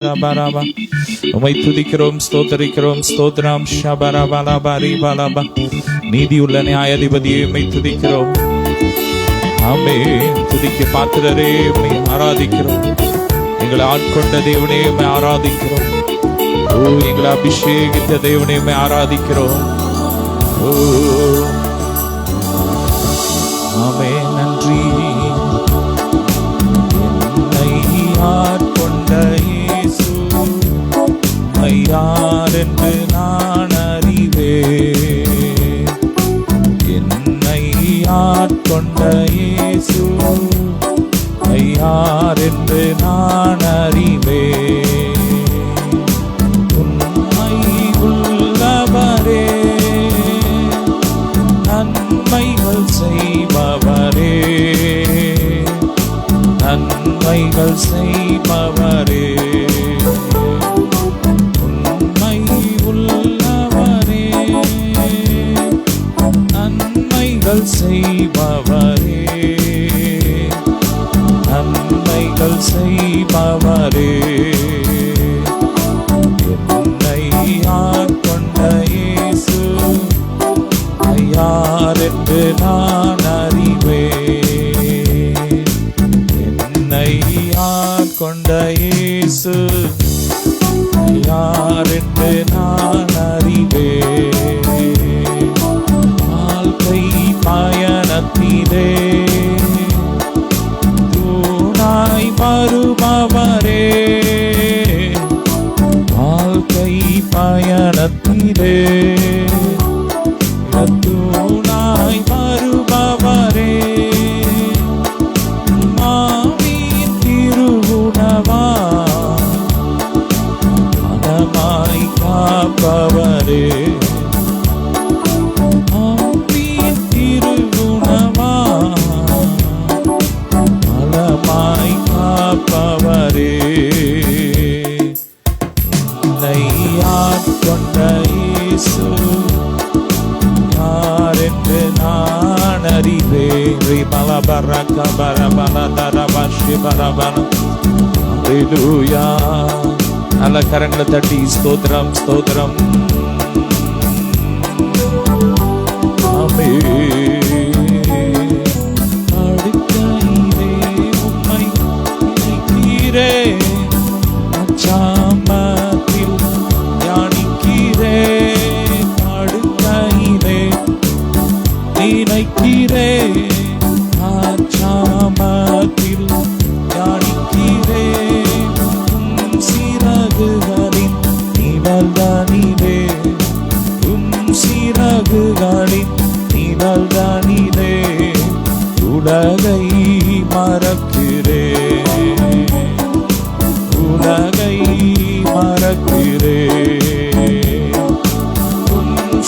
உம்மை துதிக்கிறோம், ஸ்தோத்தரிக்கிறோம். ஸ்தோத்திரம். ஷபரபலபரிபலப. நீதியுள்ள நியாயாதிபதியை உம்மை துதிக்கிறோம். ஆமென். துதிக்க பாத்திரரே உம்மை ஆராதிக்கிறோம். எங்களை ஆட்கொண்ட தேவனே உம்மை ஆராதிக்கிறோம். ஓ, எங்களை அபிஷேகித்த தேவனே உம்மை ஆராதிக்கிறோம். ஓ ஆமென். நன்றி. என்னை ஆட்கொண்ட இயேசு யார் என்று நான் அறிவேன். என்னை ஆட்கொண்ட இயேசு யார் என்று நான் அறிவேன். உண்மை உள்ளவரே, நன்மைகள் செய்பவரே, நன்மைகள் செய்பவரே, உண்மை உள்ளவரே, நன்மைகள் செய்பவரே, நன்மைகள் செய்பவரே. என்னை ஆட்கொண்ட இயேசு யார் என்று நான் அறிவேன். என்னை ஆட்கொண்ட இயேசு யார் என்று நான் அறிவேன். வாழ்க்கை பயணத்திலே தூணாய் வருபவரே, வாழ்க்கை பயணத்திலே தூணாய் வருபவரே, மாவின் திருவுணவா மனமாய் காப்பவரே, மாவின் திருவுணவா மனமாய் காப்பவரே. என்னை ஆட்கொண்ட இயேசு யார் என்று நான் அறிவேன். ஹல்லேலூயா. நல்ல கரங்களை தட்டி ஸ்தோத்திரம், ஸ்தோத்திரம். அடுக்கையிலே உம்மை நினைக்கிறேன், அச்சாமத்தில் தியானிக்கிறேன். அடுக்கையிலே நினைக்கிறேன், அச்சாமத்தில் தியானிக்கிறேன். சிறகுகளின் நிழல்தானிலே, சிறகுகளின் நிழல்தானிலே உலகை மறக்கிறேன், உலகை மறக்கிறேன்.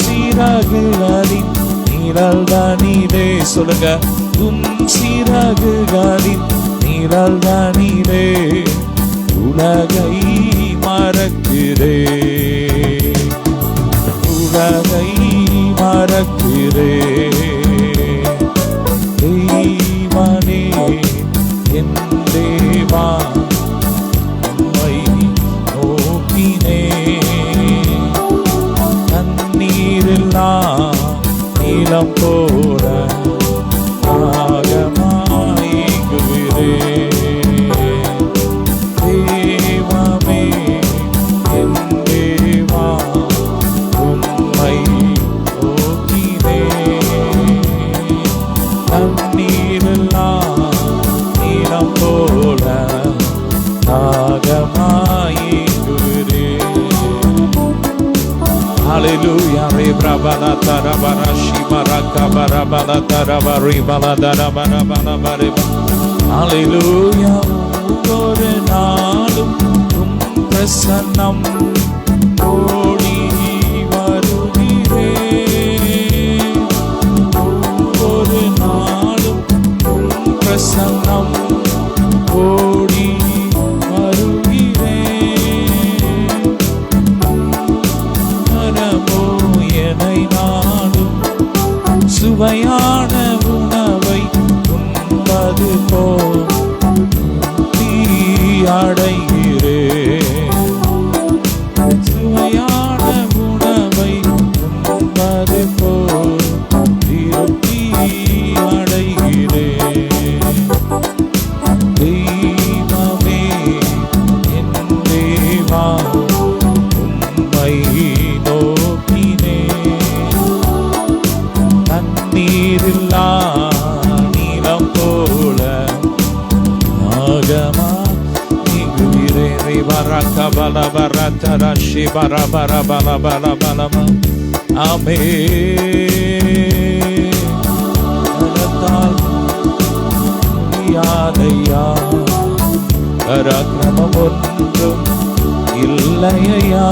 சிறகுகளின் நிழல்தானிலே, சொல்லுங்க, சிறகுகளின் நிழல்தானிலே உலகை மறக்கிறேன், உலகை மறக்கிறேன். தெய்வனே என் தேவா, உம்மை நோக்கினேன். தண்ணீரெல்லாம் நீலம் போல தாகமாய்கிறேன். தேவமே என் தேவா, உம்மை நோக்கினேன். தண்ணீரெல்லாம் நீலம் போல தாகமாய்கிறேன். Hallelujah. Rebrabala tarabara shimaraka barabala tarabari baladara barabala bariba. Hallelujah. ஒவ்வொரு நாளும் உம் பிரசன்னம் ஓடி வருகிறேன். ஒவ்வொரு நாளும் உம் பிரசன்னம் ஓடி வருகிறேன். மனமோ என்னை நாளும் சுவையான உணவை உண்பது போல் அடைகிறேன். baraka bala barata rashi bara bara bala bala bala. ஆமென். பலத்தால் முடியாதையா, பராக்கிரமம் ஒன்றும் இல்லையா,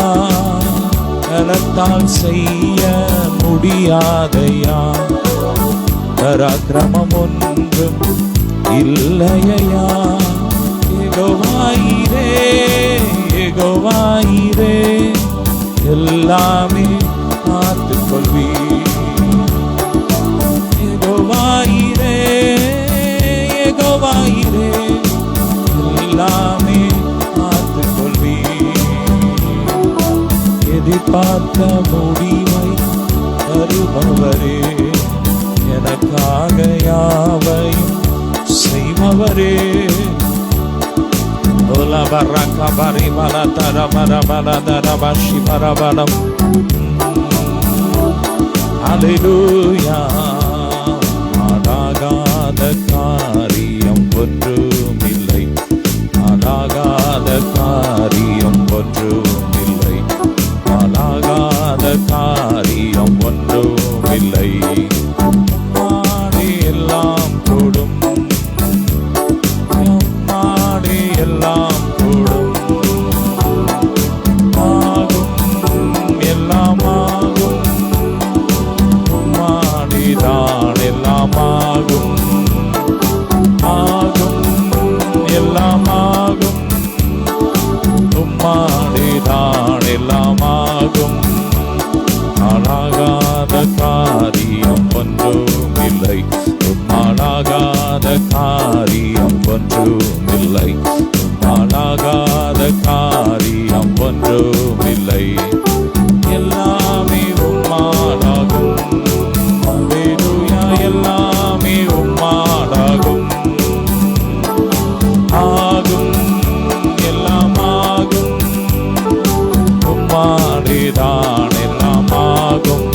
பலத்தால் செய்ய முடியாதையா, பராக்கிரமம் ஒன்றும் இல்லையா. யெகோவாயிரே யெகோவாயிரே எல்லாமே பார்த்துக் கொள்வீர். யெகோவாயிரே யெகோவாயிரே எல்லாமே பார்த்துக் கொள்வீர். எதிர்பார்த்த முடிவை தருபவரே, எனக்காக யாவையும் செய்பவரே. ஓலா பரக்க பரி பல தர பர பல தர பஷி பரபலம். ஹல்லேலூயா. ஆகாத காரியம் ஒன்றுமில்லை, ஆகாத காரியம் ஒன்றுமில்லை, ஆகாத காரியம் ஒன்றுமில்லை. எல்லாம் கூடும், எல்லாம் கூடும், ஆகும் எல்லாம் ஆகும், மாடிதான் எல்லாம் ஆகும், ஆகும் எல்லாம் ஆகும், மாடிதான் எல்லாம் ஆகும். ஆளாகாத காரியம் ஒன்றுமில்லை, ஆளாகாத காரியம் ஒன்றுமில்லை, ஆளாகாத காரியம் ஒன்றுமில்லை. எல்லாமே உம்மாலாகும். ஹல்லேலூயா. எல்லாமே உம்மாலாகும். ஆகும் எல்லாம் ஆகும், உம்மாடிதான் எல்லாம் ஆகும்,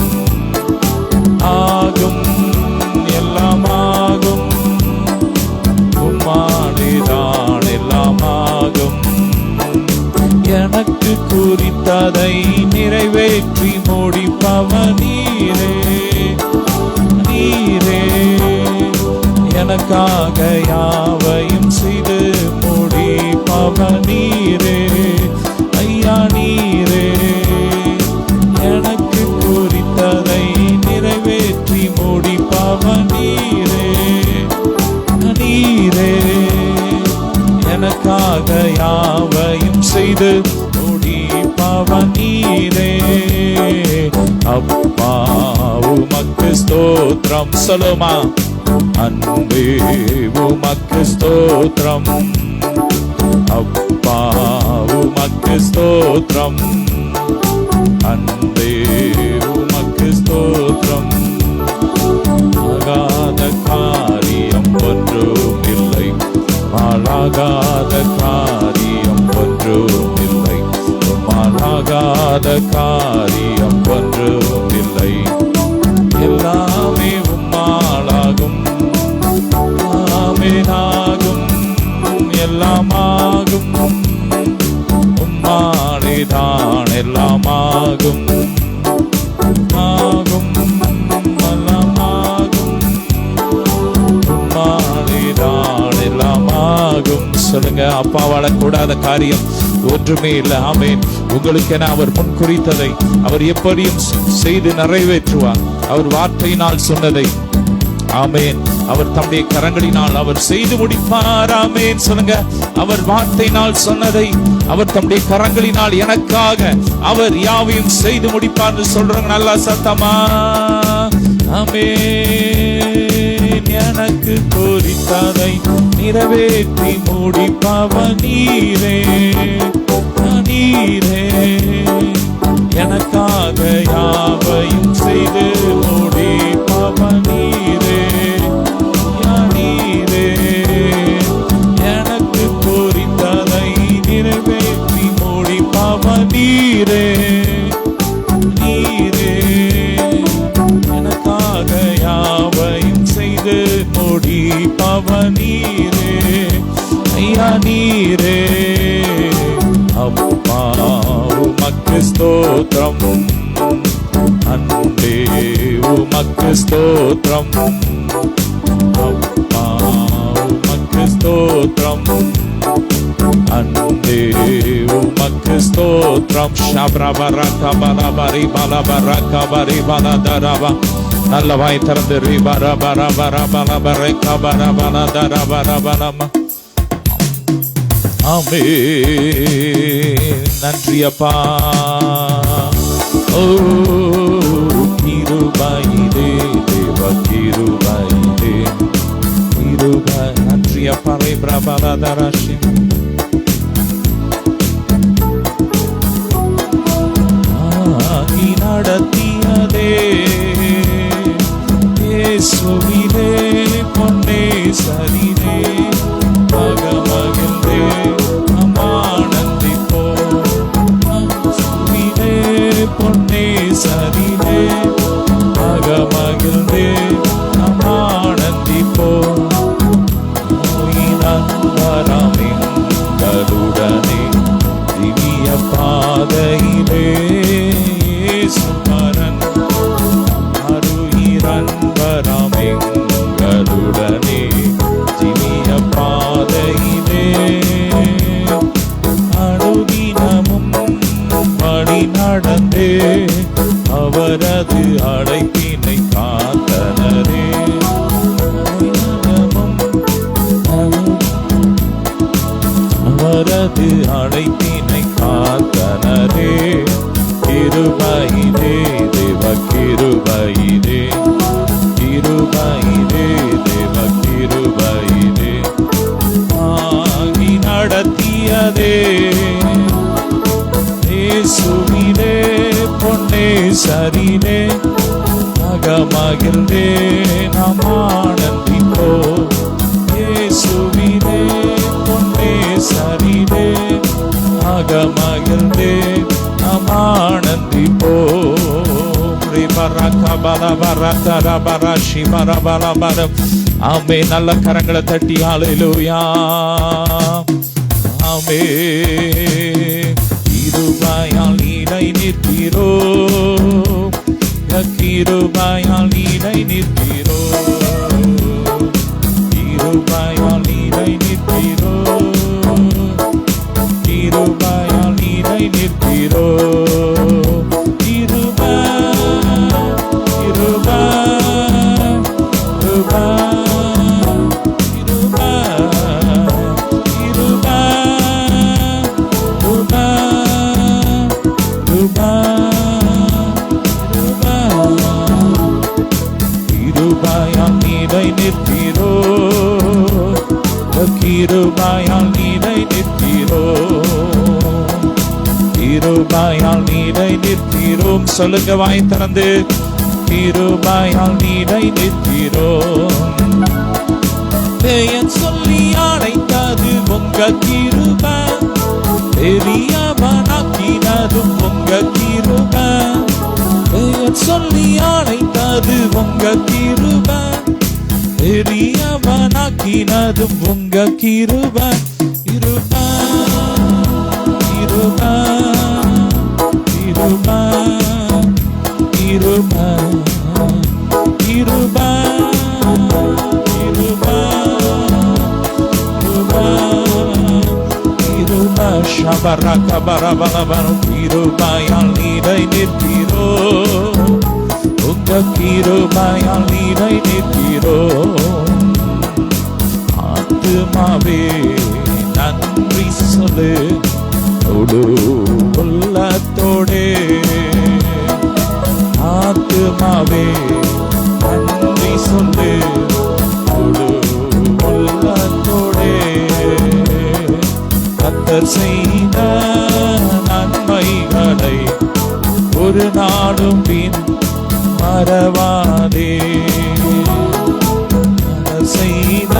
ஆகும் எல்லாம் ஆகும், உம்மாடிதான் எல்லாம் ஆகும். எனக்கு குறித்ததை நிறைவேற்றி முடிப்பவர் நீரே, நீரே எனக்காக யாவையும் செய்து முடிப்பவர் நீரே. ஐயா நீரே எனக்கு குறித்ததை நிறைவேற்றி முடிப்பவர் நீரே, நீரே எனக்காக யாவையும் செய்து முடிப்பவர் நீரே. அப்பா உமக்கு ஸ்தோத்திரம் சொல்லுமா. அன்பே உமக்கு ஸ்தோத்திரம், அப்பா உமக்கு ஸ்தோத்திரம், அன்பே உமக்கு ஸ்தோத்திரம். ஆகாத காரியம் ஒன்றும் இல்லை, ஆகாத காரியம் ஒன்றும் இல்லை, ஆகாத காரியம் ஒன்றும் இல்லை. எல்லாமே உம்மாலாகும், ஆமெனாகும் எல்லாம் ஆகும், உம்மாடிதான் எல்லாம் ஆகும், ஆகும் எல்லாம் ஆகும், உம்மாடிதான் எல்லாம் ஆகும். சொல்லுங்க, அப்பாவால கூடாத காரியம் ஒன்றுமே இல்லை. ஆமென். உங்களுக்கென அவர் முன் குறித்ததை அவர் எப்படியும் செய்து நிறைவேற்றுவார். அவர் வார்த்தையினால் சொன்னதை ஆமென் அவர் தம்முடைய கரங்களினால் அவர் செய்து முடிப்பார். ஆமென் சொல்லுங்க. அவர் வார்த்தையினால் சொன்னதை அவர் தம்முடைய கரங்களினால் எனக்காக அவர் யாவையும் செய்து முடிப்பார் சொல்றாங்க. நல்லா சத்தமா ஆமென். எனக்கு குறித்ததை நிறைவேற்றி முடிப்பவர் நீரே, நீரே எனக்காக யாவையும் செய்து முடிப்பவர் நீரே, நீரே எனக்கு குறித்ததை நிறைவேற்றி முடிப்பவர் நீரே, நீரே எனக்காக யாவையும் செய்து முடிப்பவர் நீரே, ஐயா நீரே. அப்பா உமக்கு ஸ்தோத்திரம், அன்பே உமக்கு ஸ்தோத்திரம், அப்பா உமக்கு ஸ்தோத்திரம், அன்பே உமக்கு ஸ்தோத்திரம். ஷப்ரபரகபலபரி பலபரகபரி பலதரவ நல்ல வாய் திறந்து ரிபரபரபரபரபரகபரபரபரபரபரபரம. ஆமென். நன்றி அப்பா. ஓ கிருபையிலே தேவ கிருபையிலே கிருபை. நன்றி அப்பா. பிரபலதரஷி ஆகி நடத்தியதே இயேசுவிலே பொன்னே சரிதே மகமகிழ்ந்தே அம்மானந்திப்போம். இயேசுவிலே பொன்னே சரிதே மகமகிழ்ந்தே அம்மானந்திப்போம். நண்பராமிங்களுடனே திவ்ய பாதையிலே சுமரன் அருயிரன்பராமிங்களுடனே திவ்ய பாதையிலே அனுதினமும் வழி நடந்தே அவரது அழைப்பினை காத்தனரே. அவரது அழைப்பினை காத்தனரே. கிருபையிலே தேவ கிருபையிலே கிருபையிலே தேவ கிருபையிலே ஆகி நடத்தியதே இயேசுவிலே பொன்னே சரிலே மகமகிழ்ந்தே நாம் ஆனந்திப்போம். இயேசுவிலே பொன்னே சரிலே மகமகிழ்ந்தே நாம் ஆனந்திப்போம். ஆமே. நல்ல கரங்களை தட்டி ஹல்லேலூயா. ஆமே. கிருபையால் நீரை நிற்கிறோ, கிருபையால் நீரை நிற்கிறோ, கிருபையால் நீரை நிற்கிறோ, கிருபையால் நீரை நிற்கிறோ. கிருபை கிருபை கிருபை கிருபை கிருபை கிருபை கிருபை கிருபையால் நீரை நிற்கிறோ, கிருபையால் நீரை நிற்கிறோ, கிருபையால் நீரை நிற்கிறோம். சொல்லுங்க வாய் திறந்து. கிருபையால் நீரை நிற்கிறோம். பெயர் சொல்லி அழைத்தது உங்க கிருபை, பெரியவனாக்கினதும் உங்க கிருபை. பெயர் சொல்லி அழைத்தது உங்க கிருபை, பெரியவனாக்கினதும் உங்க கிருபை. கிருபை கிருபை கிருபை கிருபை கிருபை கிருபை கிருபை ஷபரகபரபரபர. கிருபையால் நீரை நிற்கிறோ, உங்க கிருபையால் நீரை நிற்கிறோ. ஆத்துமாவே நன்றி சொல்லு தொடு உள்ளத்தோடே. ஆத்துமாவே நன்றி சொல்லு தொடு உள்ளத்தோடே. கர்த்தர் செய்த நன்மைகளை ஒரு நாளும் பின் மறவாதே. செய்த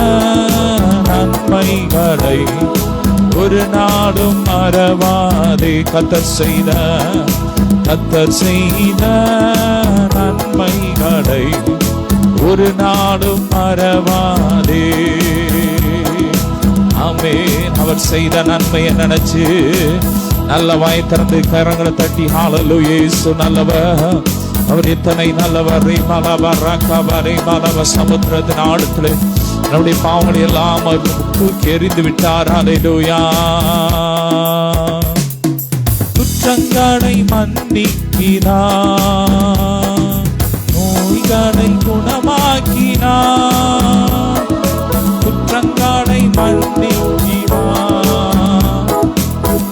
நன்மைகளை ஒரு நாளும் மறவாதே. கர்த்தர் செய்த நன்மைகளை ஒரு நாளும் மறவாதே. ஆமென். அவர் செய்த நன்மையை நினைச்சு நல்ல வாய் திறந்து கரங்களை தட்டி ஹalleluya இயேசு நல்லவர், அவர் எத்தனை நல்லவர். சமுத்திரத்தின் ஆழத்திலே நம்முடைய பாவங்களை எல்லாம் தூக்கி எறிந்து விட்டார். ஹalleluya. குற்றங்களை மன்னிக்கிறார், நோய்களை குணமாக்கினார். குற்றங்களை மன்னிக்கிறார்,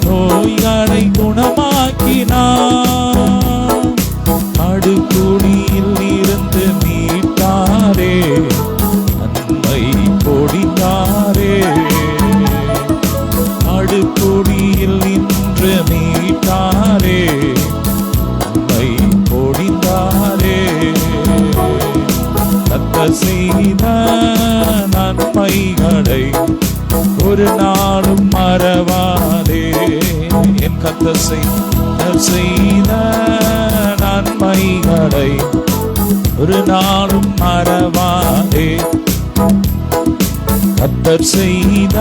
நோய்களை குணமாக்கினார். அடுக்குழியில் இருந்து மீட்டாரே, நன்மை பொழிந்தாரே. அடுக்குழியில் நின்று மீட்டாரே, நன்மை பொழிந்தாரே. கர்த்தர் செய்த நன்மைகளை ஒரு நாளும் மறவாதே. என் கர்த்தர் செய்த நன்மைகளை ஒரு நாளும் மறவாதே. கர்த்தர் செய்த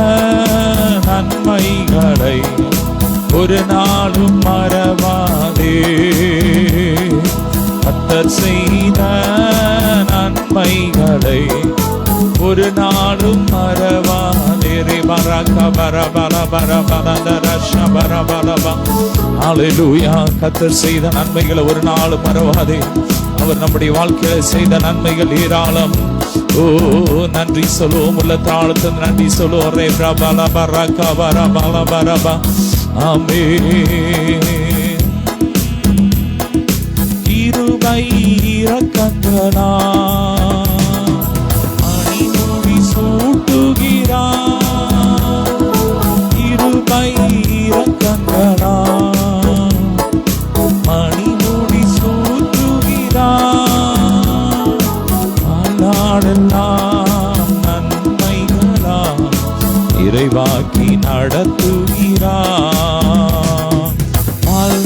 நன்மைகளை ஒரு நாளும் மறவாதே. கர்த்தர் செய்த நன்மைகளை ஒரு நாளும் மறவாதே. ஹalleluya. கர்த்தர் செய்த நன்மைகளை ஒரு நாளும் மறவாதே. அவர் நம்முடைய வாழ்க்கையில செய்த நன்மைகள் ஏராளம். ஓ நன்றி சொல்லுவோம், உள்ள தாளத்தில் நன்றி சொல்லுவோம். ஆமென். கிருபை இரக்கங்களா மணிமுடி சூட்டுகிறார். கிருபை இரக்கங்களா மணிமுடி சூட்டுகிறார். நாளெல்லாம் நன்மைகளா இறைவாக்கி நடத்துகிறார்.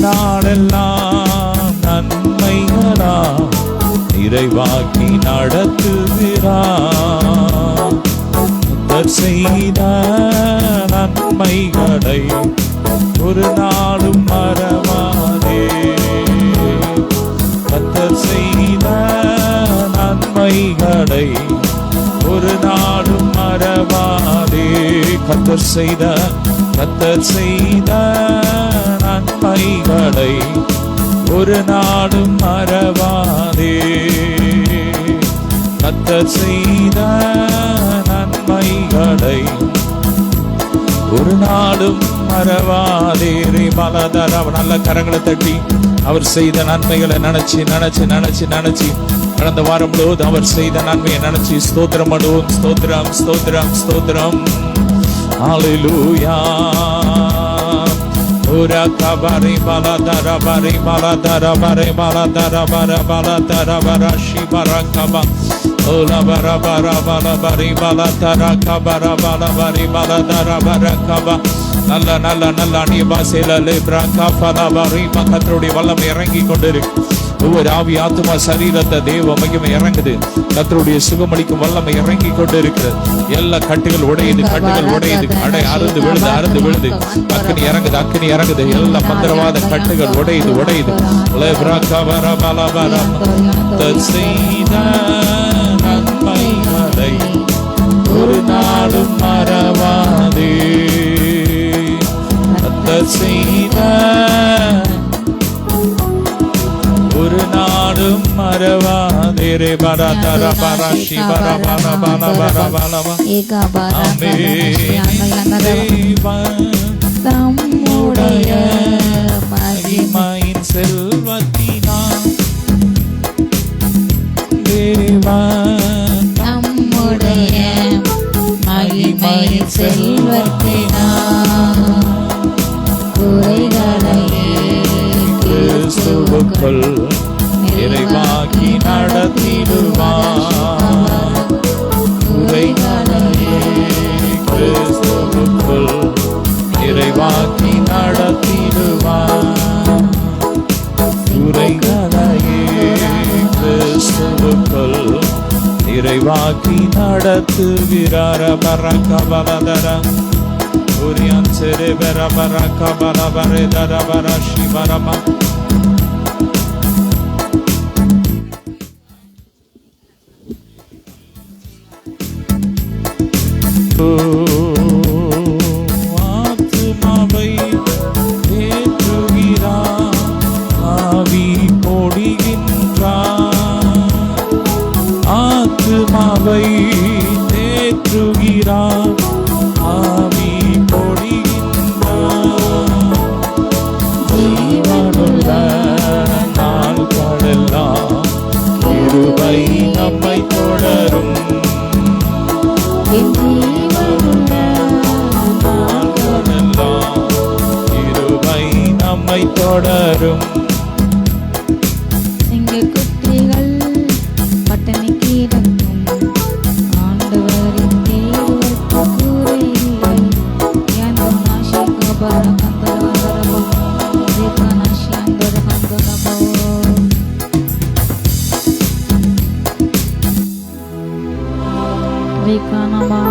நாளெல்லாம் நன்மைகளா இறைவாக்கி நடத்துகிறார். கர்த்தர் செய்த நன்மைகளை ஒரு நாளும் மறவாதே. கர்த்தர் செய்த நன்மைகளை ஒரு நாளும் மறவாதே. கர்த்தர் செய்த நன்மைகளை ஒரு நாளும் மறவாதே. கர்த்தர் செய்த நன்மைகளை ஒரு நாளும் மறவாதே. நல்ல கரங்களை தட்டி அவர் செய்த நன்மைகளை நினைச்சு நினைச்சு நினைச்சு நினைச்சு கடந்த வாரம் முழுவதும் அவர் செய்த நன்மையை நினைச்சு ஸ்தோத்திரம் பண்ணுவோம். ஸ்தோத்திரம் ஸ்தோத்திரம் ஸ்தோத்திரம். ஹalleluya. Ora kabari baladara bari baladara bare baladara bara baladara bara shibara kaba ola bara bara bara bari baladara kabara bara bari baladara bara kaba. நல்ல நல்ல நல்ல அந்நிய பாஷையில லேப்ரா காஃபலா பரி கர்த்தருடைய வல்லமை இறங்கி கொண்டிருக்கு. ஒவ்வொரு ஆவி ஆத்துமா சரீரத்தை தேவ மகிமை இறங்குது. கர்த்தருடைய சுகமளிக்கும் வல்லமை இறங்கி கொண்டு இருக்கிறது. எல்லா கட்டுகள் உடையுது, கட்டுகள் உடையுது, அறுந்து விழுது, அறுந்து விழுது. அக்கினி இறங்குது, அக்கினி இறங்குது. எல்லா மந்திரவாத கட்டுகள் உடையுது, உடையுது. செய்த நன்மைகளை ஒரு நாளும் மறவாதே. செய்த ஒரு நாடும் மறவாதே. ரே பரா தரா பரா ஷி பரா பரா பரா பரா பரா தம்முடைய மகிமையின் செல்வத்தினால் தேவன் தம்முடைய மகிமையின் செல்வத்தினால் குறைகளையே கிறிஸ்துவுக்குள் நிறைவாக்கி நடத்திடுவார். குறைகளையே கிறிஸ்துவுக்குள் நிறைவாக்கி நடத்திடுவார். குறைகளையே கிறிஸ்துவுக்குள் நிறைவாக்கி நடத்துகிறார். பரக்க பலதர Urian sere bara bara kabara bare dara bara shibarama. ஆத்துமாவை தேற்றுகிறார், ஆவி போடுகின்றார். ஆத்துமாவை தேற்றுகிறார், ஆவி போடுகின்றார். ஜீவனுள்ள நாள்களெல்லாம் கிருபை நம்மை தொடரும். கிருபை நம்மை தொடரும். எங்க குட்டிகள் பட்டணி கிடக்கும், ஆண்டவரின் தேவருக்கு கூரையில்லை. யாந்தோ நாஷி கபர கந்தர வந்தரபோ, தேவா நாஷி அந்தர கந்தரபோ. ரேகானமா.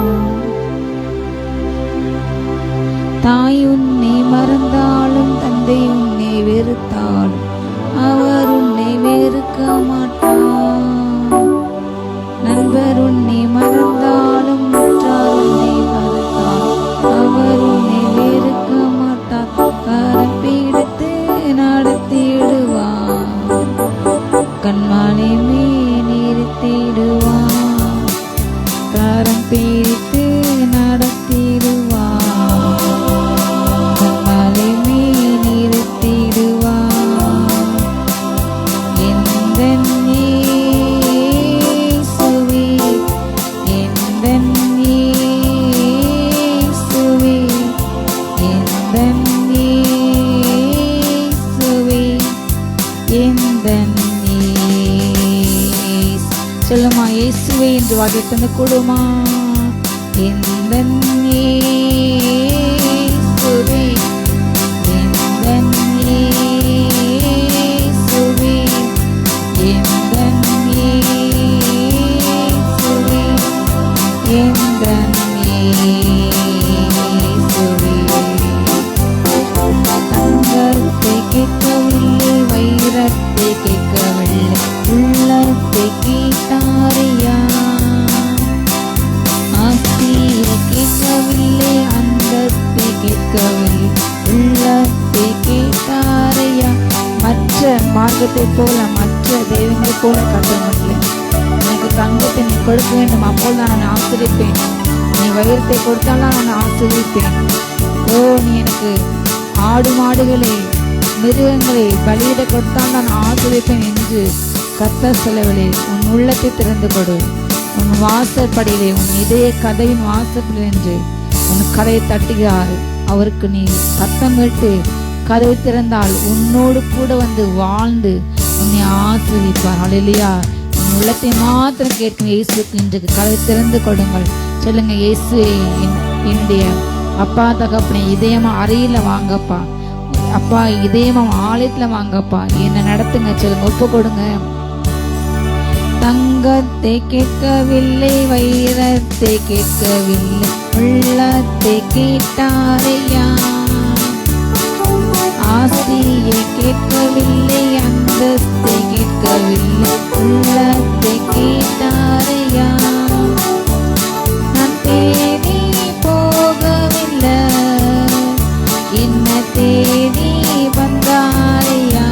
தாய் உன்னை மறந்தாலும் தந்தை உன்னை வெறுத்தாலும் அவர் உன்னை வெறுக்க மாட்டார். நண்பர் உன்னை மறந்தாலும் உற்றார் உன்னை மறந்தாலும் அவர் உன்னை வெறுக்க மாட்டார். கரம் பிடித்து நடத்திடுவார், கண்மாலை மேல் நிறுத்திடுவார். கரம் பிடித்து நடத்திடுவார், கண்மாலை மேல் நிறுத்திடுவார். எந்தன் இயேசுவே, எந்தன் இயேசுவே, எந்தன் இயேசுவே, எந்தன் இயேசு. சொல்லுமா, இயேசுவே என்று வாக்கை தந்து கொடுமா. எந்தன் இயேசுவே, எந்தன் இயேசுவே, எந்தன் இயேசுவே, எந்தன் இயேசுவே. தங்கத்தை கேட்கவில்லை, வைரத்தை கேட்கவில்லை, உள்ளத்தை கேட்டாரையா. ஆஸ்தியை கேட்கவில்லை, அந்தத்தை கேட்கவில்லை, உள்ளத்தை கேட்டாரையா. மற்ற மார்க்கத்தை போல மற்ற தெய்வங்களை போல கட்டமில்லை. எனக்கு தங்கத்தை நீ கொடுக்க வேண்டும், அப்போது நான் ஆசிரிப்பேன். நீ வைரத்தை கொடுத்தால் நான் ஆசிரிப்பேன். ஓ, நீ எனக்கு ஆடு மாடுகளை மிருகங்களை பலியிட கொடுத்தால் நான் ஆசிரிப்பேன் என்று கர்த்தர் சொல்லவில்லை. உன் உள்ளத்தை திறந்து கொடு, உன் வாசற்படியிலே, உன் இதய கதவின் வாசற்படியில் என்று உன் கதையை தட்டுகிறார். அவருக்கு நீ சத்தமிட்டு கதவை திறந்தால் உன்னோடு கூட வந்து வாழ்ந்து உன்னை ஆசீர்வதிப்பார். ஹல்லேலூயா. உன் உள்ளத்தை மாத்திரம் கேட்கும் இயேசுக்கு இன்றைக்கு கதவை திறந்து கொடுங்கள். சொல்லுங்க, இயேசுவே, என்னுடைய அப்பா தகப்பனை இதயமா அறையில வாங்கப்பா, அப்பா இதயமா ஆலயத்துல வாங்கப்பா, என்ன நடத்துங்க. சொல்லுங்க, ஒப்பு கொடுங்க. தங்கத்தை கேட்கவில்லை, வைரத்தை கேட்கவில்லை, உள்ளத்தை கேட்டாரையா. ஆஸ்தியை கேட்கவில்லை, அந்தஸ்தை கேட்கவில்லை, உள்ளத்தை கேட்டாரையா. நான் தேடி போகவில்லை, என்ன தேடி வந்தாரையா.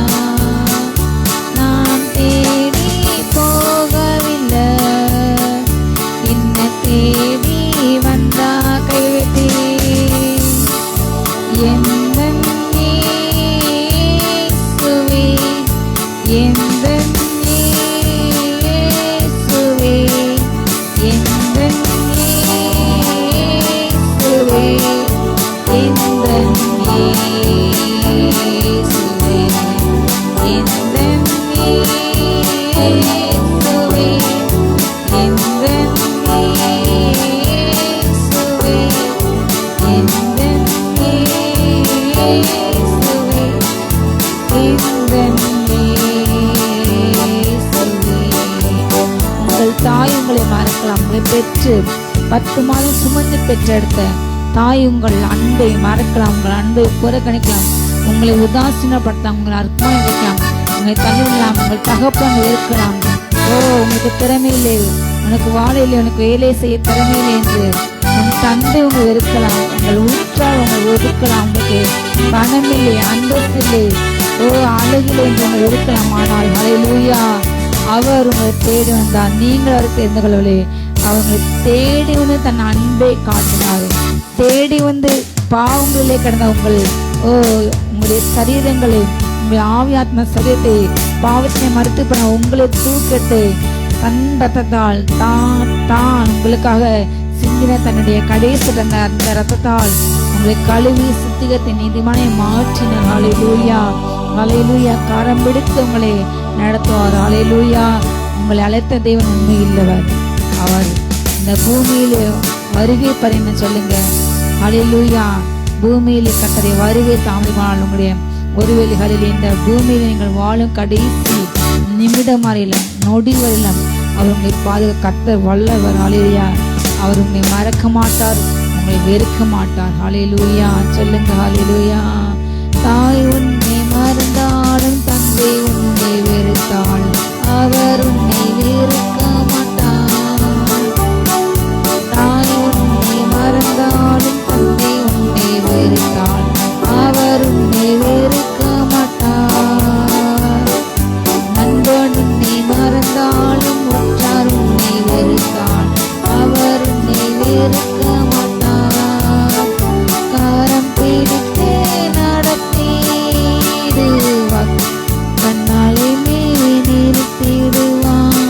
நான் தேடி போகவில்லை, என்ன தேடி வந்தா கைவிட்டே. எந்தன் இயேசுவே, எந்தன் இயேசுவே, எந்தன் இயேசுவே, எந்தன் இயேசுவே, எந்தன் இயேசுவே, எந்தன் இயேசுவே, எந்தன் இயேசுவே, எந்தன் இயேசுவே. உங்கள் தாய் உங்களை மறக்கலாம். உங்களை பெற்று 10 மாதம் சுமந்து பெற்றெடுத்த தாய் உங்கள் அன்பை மறக்கலாம், உங்கள் அன்பை புறக்கணிக்கலாம், உங்களை உதாசீனப்படுத்தலாம், உங்களை அற்பமாக நினைக்கலாம், உங்களை தள்ளிவிடலாம், உங்கள் தகப்பன் இருக்கலாம். உங்களுக்கு திறமையில்லை, உனக்கு வாழையில்லை, உனக்கு வேலை செய்ய திறமையில்லை என்று உன் தந்தை உங்களை வெறுக்கலாம், உங்கள் ஊற்றால் உங்களை ஒதுக்கலாம், உங்களுக்கு பணமில்லை, அந்தஸ்தில்லை, அழகில்லை என்று உங்களை வெறுக்கலாம். ஆனால் ஹல்லேலூயா, அவர் உங்களை தேடி வந்தார், நீங்கள் அவரை தெரிந்து கொள்ளவில்லை. அவங்களை தேடி வந்து தன் அன்பை காட்டினார். தேடி வந்து பாவங்களிலே கிடந்த உங்களுடைய சரீரங்களை, உங்களுடைய ஆவியாத்ம சரீரத்தை பாவத்தினை மறுத்து பண்ண உங்களை தூக்கிட்டு தன் ரத்தத்தால் தான் உங்களுக்காக சிந்தின தன்னுடைய கடைசி அந்த ரத்தத்தால் உங்களை கழுவி சுத்திகத்தை நீதிமானை மாற்றினார். ஹல்லேலூயா, ஹல்லேலூயா. கரம் பிடித்து உங்களை நடத்துவார். ஹல்லேலூயா. உங்களை அழைத்த தேவன் உண்மை இல்லவர். அவர் இந்த பூமியில வருகை பரின்னு சொல்லுங்க. ஹல்லேலூயா. பூமியில கர்த்தருடைய வருகை தாமதமானால் உங்களுடைய ஒருவேளைகளில் இந்த பூமியில் நீங்கள் வாழும் கடைசி நிமிடம் வரையிலும் நொடி வரையிலும் அவர் உங்களை பாதுகாக்க கர்த்தர் வல்லவர். ஹல்லேலூயா. அவர் உங்களை மறக்க மாட்டார், உங்களை வெறுக்க மாட்டார். ஹல்லேலூயா சொல்லுங்க. ஹல்லேலூயா. தாய் உன்னை மறந்தாலும் தந்தை உன்னை வெறுத்தாள், அவர் உன்னை வெறுக்க மாட்டார். தாய் உன்னை மறந்தாலும் தந்தை உன்னை வெறுத்தாள், அவர் உன்னை வெறுக்க மாட்டார். நண்பன் உன்னை மறந்தாலும் உற்றார் உன்னை வெறுத்தாள், அவர் உன்னை வெறுக்க மாட்டார். கரம் பிடித்து நடத்திடுவார், கண்ணாலை மேலே நிறுத்திடுவார்.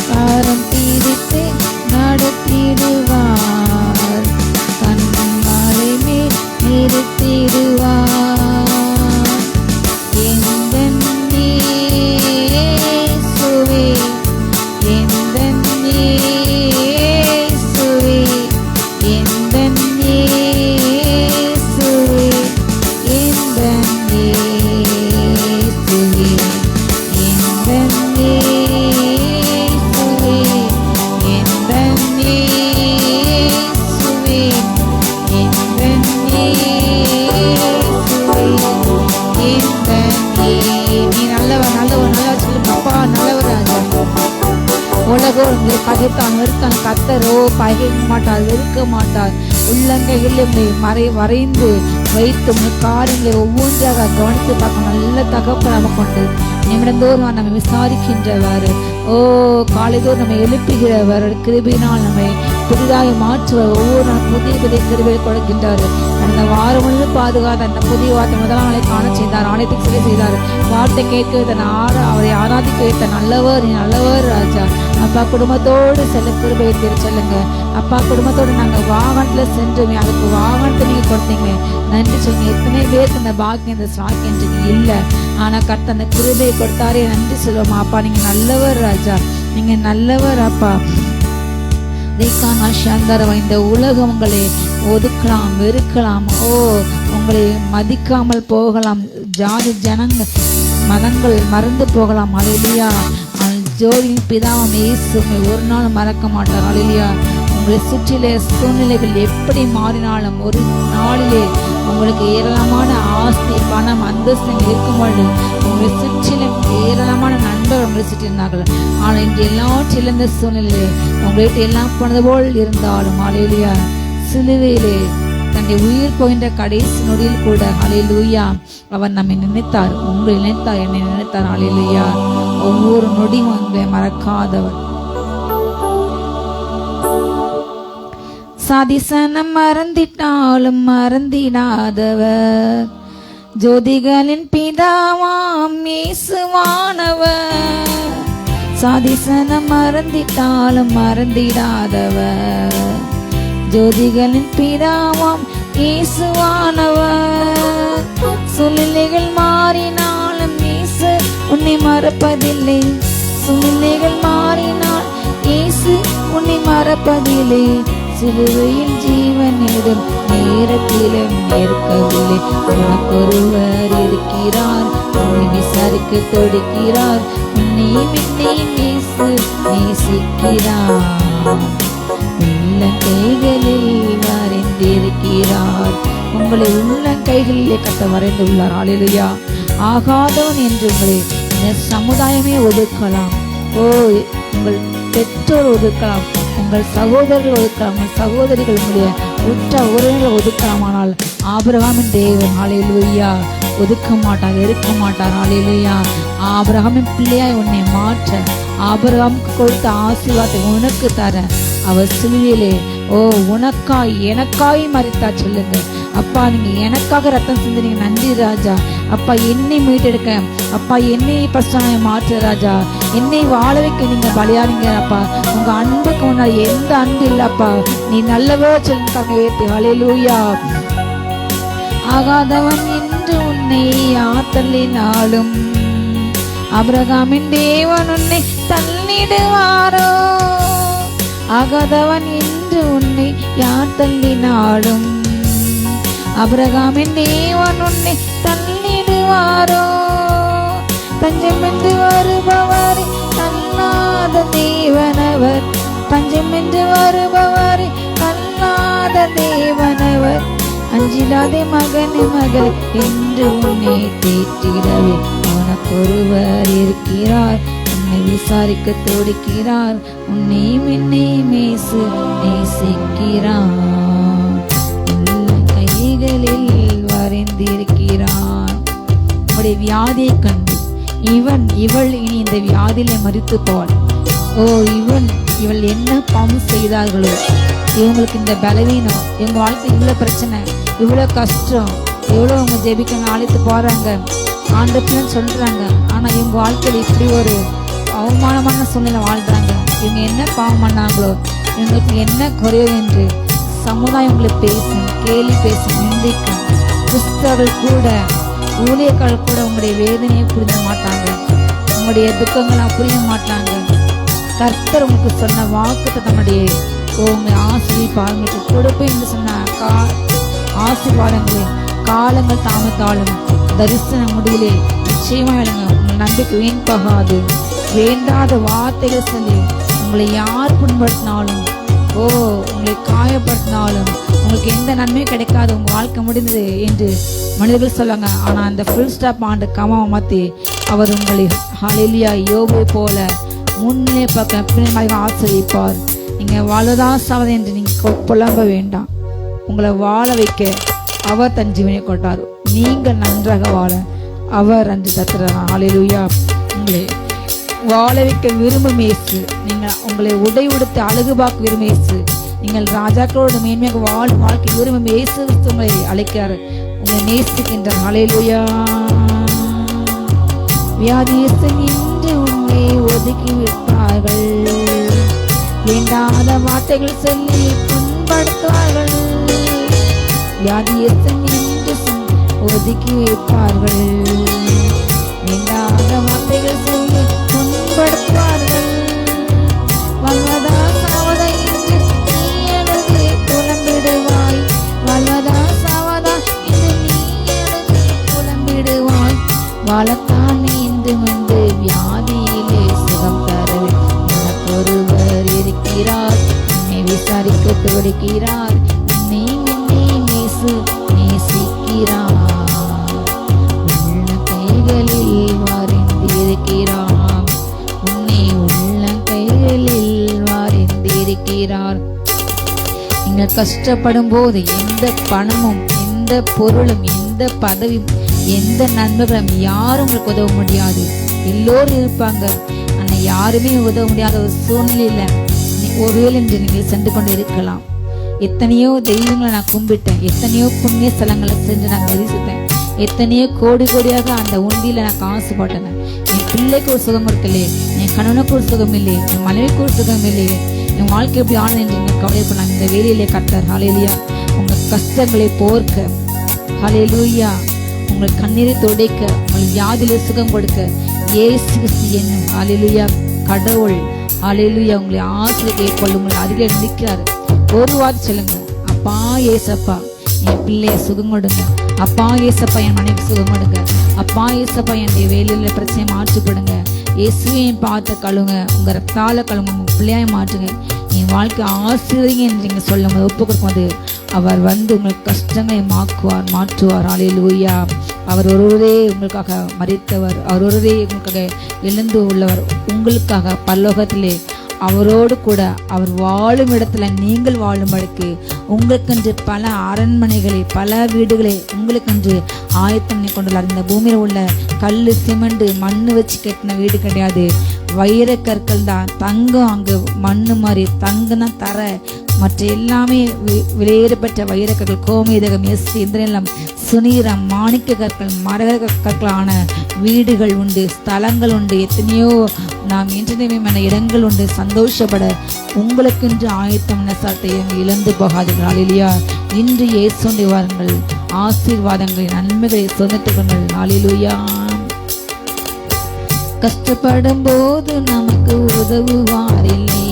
கரம் பிடித்து நடத்திடுவார், கண்ணாலை மேல் நிறுத்திடுவார். எந்தன் இயேசுவே, எந்தன் இயேசுவே, எந்தன் இயேசுவே, எந்தன் இயேசுவே, எந்தன் இயேசுவே, எந்தன் இயேசுவே, எந்தன் இயேசுவே, எந்தன் நீ நல்லவர், நல்லவர், நல்லா சொல்லுங்க. அப்பா நல்லவர் ராஜா. உலகம் உங்களை பகைத்தான் வெறுத்தான், கர்த்தரோ பகைக்க மாட்டார், வெறுக்க மாட்டார். உள்ளங்கையில் வரைந்து வைத்து உங்கள் காரியங்களை ஒவ்வொன்றாக கவனித்து பார்க்க நல்ல தகப்பன் நமக்கு கொண்டு நிமிடந்தோறும் நம்ம விசாரிக்கின்றவர். காலைதோறும் நம்ம எழுப்புகிறவர். கிருபையினால் நம்மை புதிதாக மாற்றுவர். ஒவ்வொரு நாள் புதிய புதிய கிருபையை கொடுக்கின்றார். அந்த வாரம் முழுவதும் பாதுகாத்து அந்த புதிய வார்த்தை முதலாம் நாளை காண செய்தார், ஆணையத்துக்கு சிறை செய்தார். வார்த்தை கேட்க அவரை ஆராதிக்க வைத்த நல்லவர், நீ நல்லவர் ராஜா. அப்பா குடும்பத்தோடு செல்ல கிருபையை செல்லுங்க. அப்பா குடும்பத்தோடு நாங்கள் வாகனத்தில் சென்றோமே, அதுக்கு வாகனத்தை நீங்கள் கொடுத்தீங்க, நன்றி சொல்லுங்க. எத்தனை பேருக்கு இந்த பாக்கியம் இந்த சாக்கியம் இல்லை, ஆனால் கர்த்தர் அந்த கிருபையை கொடுத்தாரே நன்றி சொல்லுவோமா. அப்பா நீங்க நல்லவர் ராஜா, நீங்க நல்லவர் அப்பா. இந்த உலகம் உங்களை ஒதுக்கலாம், வெறுக்கலாம், உங்களை மதிக்காமல் போகலாம், ஜாதி ஜனங்கள் மதங்கள் மறந்து போகலாம். ஹல்லேலூயா. ஜோதியின் பிதாவாம் இயேசு ஒரு நாள் மறக்க மாட்டார். ஹல்லேலூயா. உங்களை சுற்றில சூழ்நிலைகள் எப்படி மாறினாலும் ஒரு நாளிலே உங்களுக்கு ஏராளமான ஆஸ்தி பணம் அந்தஸ்து இருக்கும்பொழுது உங்களை சுற்றிலும் ஏராளமான நண்பர்கள் உங்களை சுற்றினார்கள். ஆனால் இன்று எல்லாம் சிறந்த சூழ்நிலையிலே உங்கள்கிட்ட எல்லாம் போனது போல் இருந்தாலும் ஹல்லேலூயா சிலுவையிலே தன்னுடைய உயிர் போகின்ற கடைசி நொடியில் கூட ஹல்லேலூயா அவர் நம்மை நினைத்தார், உங்களை நினைத்தார், என்னை நினைத்தார். ஹல்லேலூயா. ஒவ்வொரு நொடியும் உங்களை மறக்காதவர். சாதிசனம் மறந்திட்டாலும் மறந்திடாதவர், ஜோதிகளின் பிதாவாம் இயேசுவானவர். சாதிசனம் மறந்திட்டாலும் மறந்திடாதவர், ஜோதிகளின் பிதாவாம் இயேசுவானவர். சூழ்நிலைகள் மாறினாலும் இயேசு உன்னை மறப்பதில்லை, சூழ்நிலைகள் மாறினால் இயேசு உன்னை மறப்பதில்லை. சிலுவையில் ஜீவனிடும் நேரத்திலும் இருக்கவில்லை, உனக்கொருவர் இருக்கிறார், உன்னை விசாரிக்க தொடுக்கிறார், உன்னையும் என்னையும் இயேசு நேசிக்கிறார். உள்ள கைகளில் வரைந்த வரைந்திருக்கிறார். உங்களை உள்ளங்கைகளிலே கர்த்தர் வரைந்துள்ளார். ஹல்லேலூயா. ஆகாதவன் என்று உங்களை இந்த சமுதாயமே ஒதுக்கலாம். உங்கள் பெற்றோர் ஒதுக்கலாம், உங்கள் சகோதரர்கள் ஒதுக்கலாம், உங்கள் சகோதரிகள், உங்களுடைய உற்ற உறவினர்கள் ஒதுக்கலாம். ஆனால் ஆபிரகாமின் தேவன் ஹல்லேலூயா ஒதுக்க மாட்டார், இருக்க மாட்டார். ஹல்லேலூயா. ஆபிரகாமின் பிள்ளையாய் உன்னை மாற்ற, ஆபிரகாமுக்கு கொடுத்த ஆசீர்வாதத்தை உனக்கு தர அவர் சிலுவையிலே உனக்காய் எனக்காய் மரித்தார். சொல்லுங்க, அப்பா நீங்க எனக்காக ரத்தம் சிந்தினீங்க, நன்றி ராஜா. அப்பா என்னை மீட்டெடுக்க, அப்பா என்னை பரிசுத்தமாய் மாற்ற ராஜா, என்னை வாழ வைக்க நீங்க பலியானீங்க அப்பா. உங்க அன்புக்கு முன்னாடி எந்த அன்பு இல்லப்பா, நீ நல்லவர் சொல்லுங்க ஏற்று. ஹல்லேலூயா. ஆகாதவன் என்று உன்னை யார் தள்ளினாலும் ஆபிரகாமின் தேவன் உன்னை தள்ளிடுவாரோ. ஆகாதவன் என்று உன்னை யார் தள்ளினாலும் ஆபிரகாமின் தேவன் உன்னை தள்ளிடுவாரோ. தஞ்சம் என்று வருபவரை தள்ளாத தேவனவர், தஞ்சம் என்று வருபவரை தள்ளாத தேவனவர். அஞ்சிடாதே மகனே மகள் என்று உன்னை தேற்றிடவே உனக்கொருவர் இருக்கிறார். உன்னை விசாரிக்க துடிக்கிறார், உன்னை மின்னை மேசு நேசிக்கிறார். கைகளில் வரைந்திருக்கிறார். உன்னுடைய வியாதியை கண்டு இவள் இனி இந்த வியாதியில மரித்து போவாள். இவள் என்ன பாவம் செய்தார்களோ, இவங்களுக்கு இந்த பலவீனம், இவங்க வாழ்க்கை இவ்வளவு பிரச்சனை, இவ்வளவு கஷ்டம், எவ்வளவு அவங்க ஜெபிக்க அழைத்து போறாங்க, ஆண்டவன்னு சொல்றாங்க. ஆனா இவங்க வாழ்க்கையில இப்படி ஒரு அவமானமான சூழ்நிலை வாழ்றாங்க. இவங்க என்ன பாவம் பண்ணாங்களோ, இவங்களுக்கு என்ன குறைவு என்று சமுதாயம் உங்களை பேசும், கேலி பேசும், நிந்திக்கும். கிறிஸ்தவர்கள் கூட, ஊழியர்கள் கூட உங்களுடைய வேதனையை புரிஞ்ச மாட்டாங்க, உங்களுடைய துக்கங்களை புரிய மாட்டாங்க. கர்த்தர் உங்களுக்கு சொன்ன வாக்குத்தை தன்னுடைய உங்களை ஆசீர்வாதங்களுக்கு கொடுப்பேன் என்று சொன்ன ஆசீர்வாதங்களே காலங்கள் தாமத்தாலும் தரிசன முடிவிலே நிச்சயமா விளங்க. உங்கள் நம்பிக்கை வீண் போகாது. வேண்டாத வார்த்தைகள் சொல்லி உங்களை யார் புண்படுத்தினாலும், உங்களை காயப்படுத்தினாலும் உங்களுக்கு எந்த நன்மையும் கிடைக்காது, உங்க வாழ்க்கை முடிந்தது என்று மனிதர்கள் சொல்லுவாங்க. ஆனா அந்த ஃபுல் ஸ்டாப் ஆண்டு கமாவை மாத்தி அவர் உங்களை ஹல்லேலூயா யோபை போல முன்னே பக்கம் பின்னாடி ஆசிரியப்பார். நீங்க வாழ்வதா சாவதா என்று நீங்க புலம்ப வேண்டாம். உங்களை வாழ வைக்க அவர் தன் ஜீவனை கொண்டார். நீங்கள் நன்றாக வாழ அவர் அன்று தத்துறார். ஹல்லேலூயா. உங்களை வாழ வைக்க விரும்பும் இயேசு, நீங்கள் உங்களை உடை உடுத்து அழகு பார்க்க விரும்பும் இயேசு, நீங்கள் ராஜாக்களோடு மேன்மையாக வாழும் வாழ்க்கை விரும்பும் இயேசு உங்களை அழைக்கிறார், உங்களை நேசிக்கின்றார். ஹல்லேலூயா. வியாதியஸ்தன் என்று உன்னை ஒதுக்கி விட்டார்கள், வேண்டாத வார்த்தைகள் சொல்லி புண்படுத்துவார்கள். வியாதியஸ்தன் என்று ஒதுக்கி வைப்பார்கள், வேண்டாத வார்த்தைகள் சொல்லி புண்படுத்துவார்கள். வாழ்வதா சாவதா என்று நீ எழுதி புலம்பிடுவாய், வாழ்வதா சாவதா என்று நீ எழுதி புலம்பிடுவாய். வாழத்தான் நீந்து வந்து வியாதியிலே சுகம் தரவே உனக்கொருவர் இருக்கிறார். உன்னை விசாரிக்க துடிக்கிறார், உன்னை மின்னே நேசிக்கிறார். உள்ள கைகளில் வரைந்திருக்கிறார், உன்னை உள்ள கைகளில் வரைந்திருக்கிறார். நீங்கள் கஷ்டப்படும் போது எந்த பணமும், எந்த பொருளும், எந்த பதவியும், எந்த நண்பர்களும் யாரும் உங்களுக்கு உதவ முடியாது. எல்லோரும் இருப்பாங்க, ஆனால் யாருமே உதவ முடியாத ஒரு சூழ்நிலையில ஒருவேளை என்று நீங்கள் சென்று கொண்டு இருக்கலாம். எத்தனையோ தெய்வங்களை நான் கும்பிட்டேன், எத்தனையோ புண்ணிய ஸ்தலங்களை சென்று நான் தரிசித்தேன், எத்தனையோ கோடி கோடியாக அந்த உண்டியில நான் காசு போட்டேன். என் பிள்ளைக்கு ஒரு சுகம் இருக்கலையே, என் கணவனுக்கு ஒரு சுகம் இல்லையே, என் மனைவிக்கு ஒரு சுகம் இல்லையே, என் வாழ்க்கை எப்படி ஆனது என்று நீங்கள் கவலைப்படலாம். இந்த வேலையிலே கர்த்தர் ஹல்லேலூயா உங்கள் கஷ்டங்களை போர்க்க, ஹல்லேலூயா உங்கள் கண்ணீரை துடைக்க, உங்கள் வியாதியில சுகம் கொடுக்க இயேசு கிறிஸ்து என்னும் ஹல்லேலூயா கடவுள் ஹல்லேலூயா உங்களை ஆசீர்வதிக்க கொள்ள உங்களை அருகில் நிற்கிறார். ஒரு வார்த்தை சொல்லுங்க, அப்பா ஏசப்பா என் பிள்ளைய சுகம் கொடுங்க, அப்பா ஏசப்பா என் மனைவி சுகம் கொடுங்க, அப்பா ஏசப்பா என்னுடைய வேலையில பிரச்சனையை மாற்றிப்படுங்க, இயேசுவையும் பார்த்து கழுவுங்க, உங்க ரத்தால கழுவுங்க, உங்க பிள்ளையாய் மாற்றுங்க, என் வாழ்க்கை ஆசீர்வதிங்க என்று நீங்க சொல்லும் போது, ஒப்பு கொடுக்கும் போது அவர் வந்து உங்களுக்கு கஷ்டங்களை மாற்றுவார். ஹல்லேலூயா. அவர் ஒருவரே உங்களுக்காக மரித்தவர், அவர் ஒருவரே உங்களுக்காக எழுந்து உள்ளவர். உங்களுக்காக பரலோகத்திலே அவரோடு கூட அவர் வாழும் இடத்துல நீங்கள் வாழும்படிக்கு உங்களுக்கென்று பல அரண்மனைகளை, பல வீடுகளை உங்களுக்கென்று ஆயத்தம் கொண்டுள்ளார். இந்த பூமியில் உள்ள கல், சிமெண்ட், மண்ணு வச்சு கட்டின வீடு கிடையாது. வைர கற்கள் தான். தங்கம் அங்கு மண்ணு மாதிரி, தங்கம்னா தர, மற்ற எல்லாமே விலையேறப்பட்ட வைரக்கற்கள், கோமேதகம், இந்திரநிலம், சுனீரம், மாணிக்க கற்கள், மரக கற்களான வீடுகள் உண்டு, ஸ்தலங்கள் உண்டு, எத்தனையோ நாம் இன்றைய இடங்கள் உண்டு. சந்தோஷப்பட உங்களுக்கென்று ஆயத்தம் சாட்டையும் இழந்து போகாதீர்கள். இல்லையா? இன்று இயேசுண்டி வாருங்கள், ஆசீர்வாதங்களின் நன்மைகளை சொந்தத்துக் கொள்ளுங்கள். ஹல்லேலூயா. கஷ்டப்படும் போது நமக்கு உதவுவாரில்லை,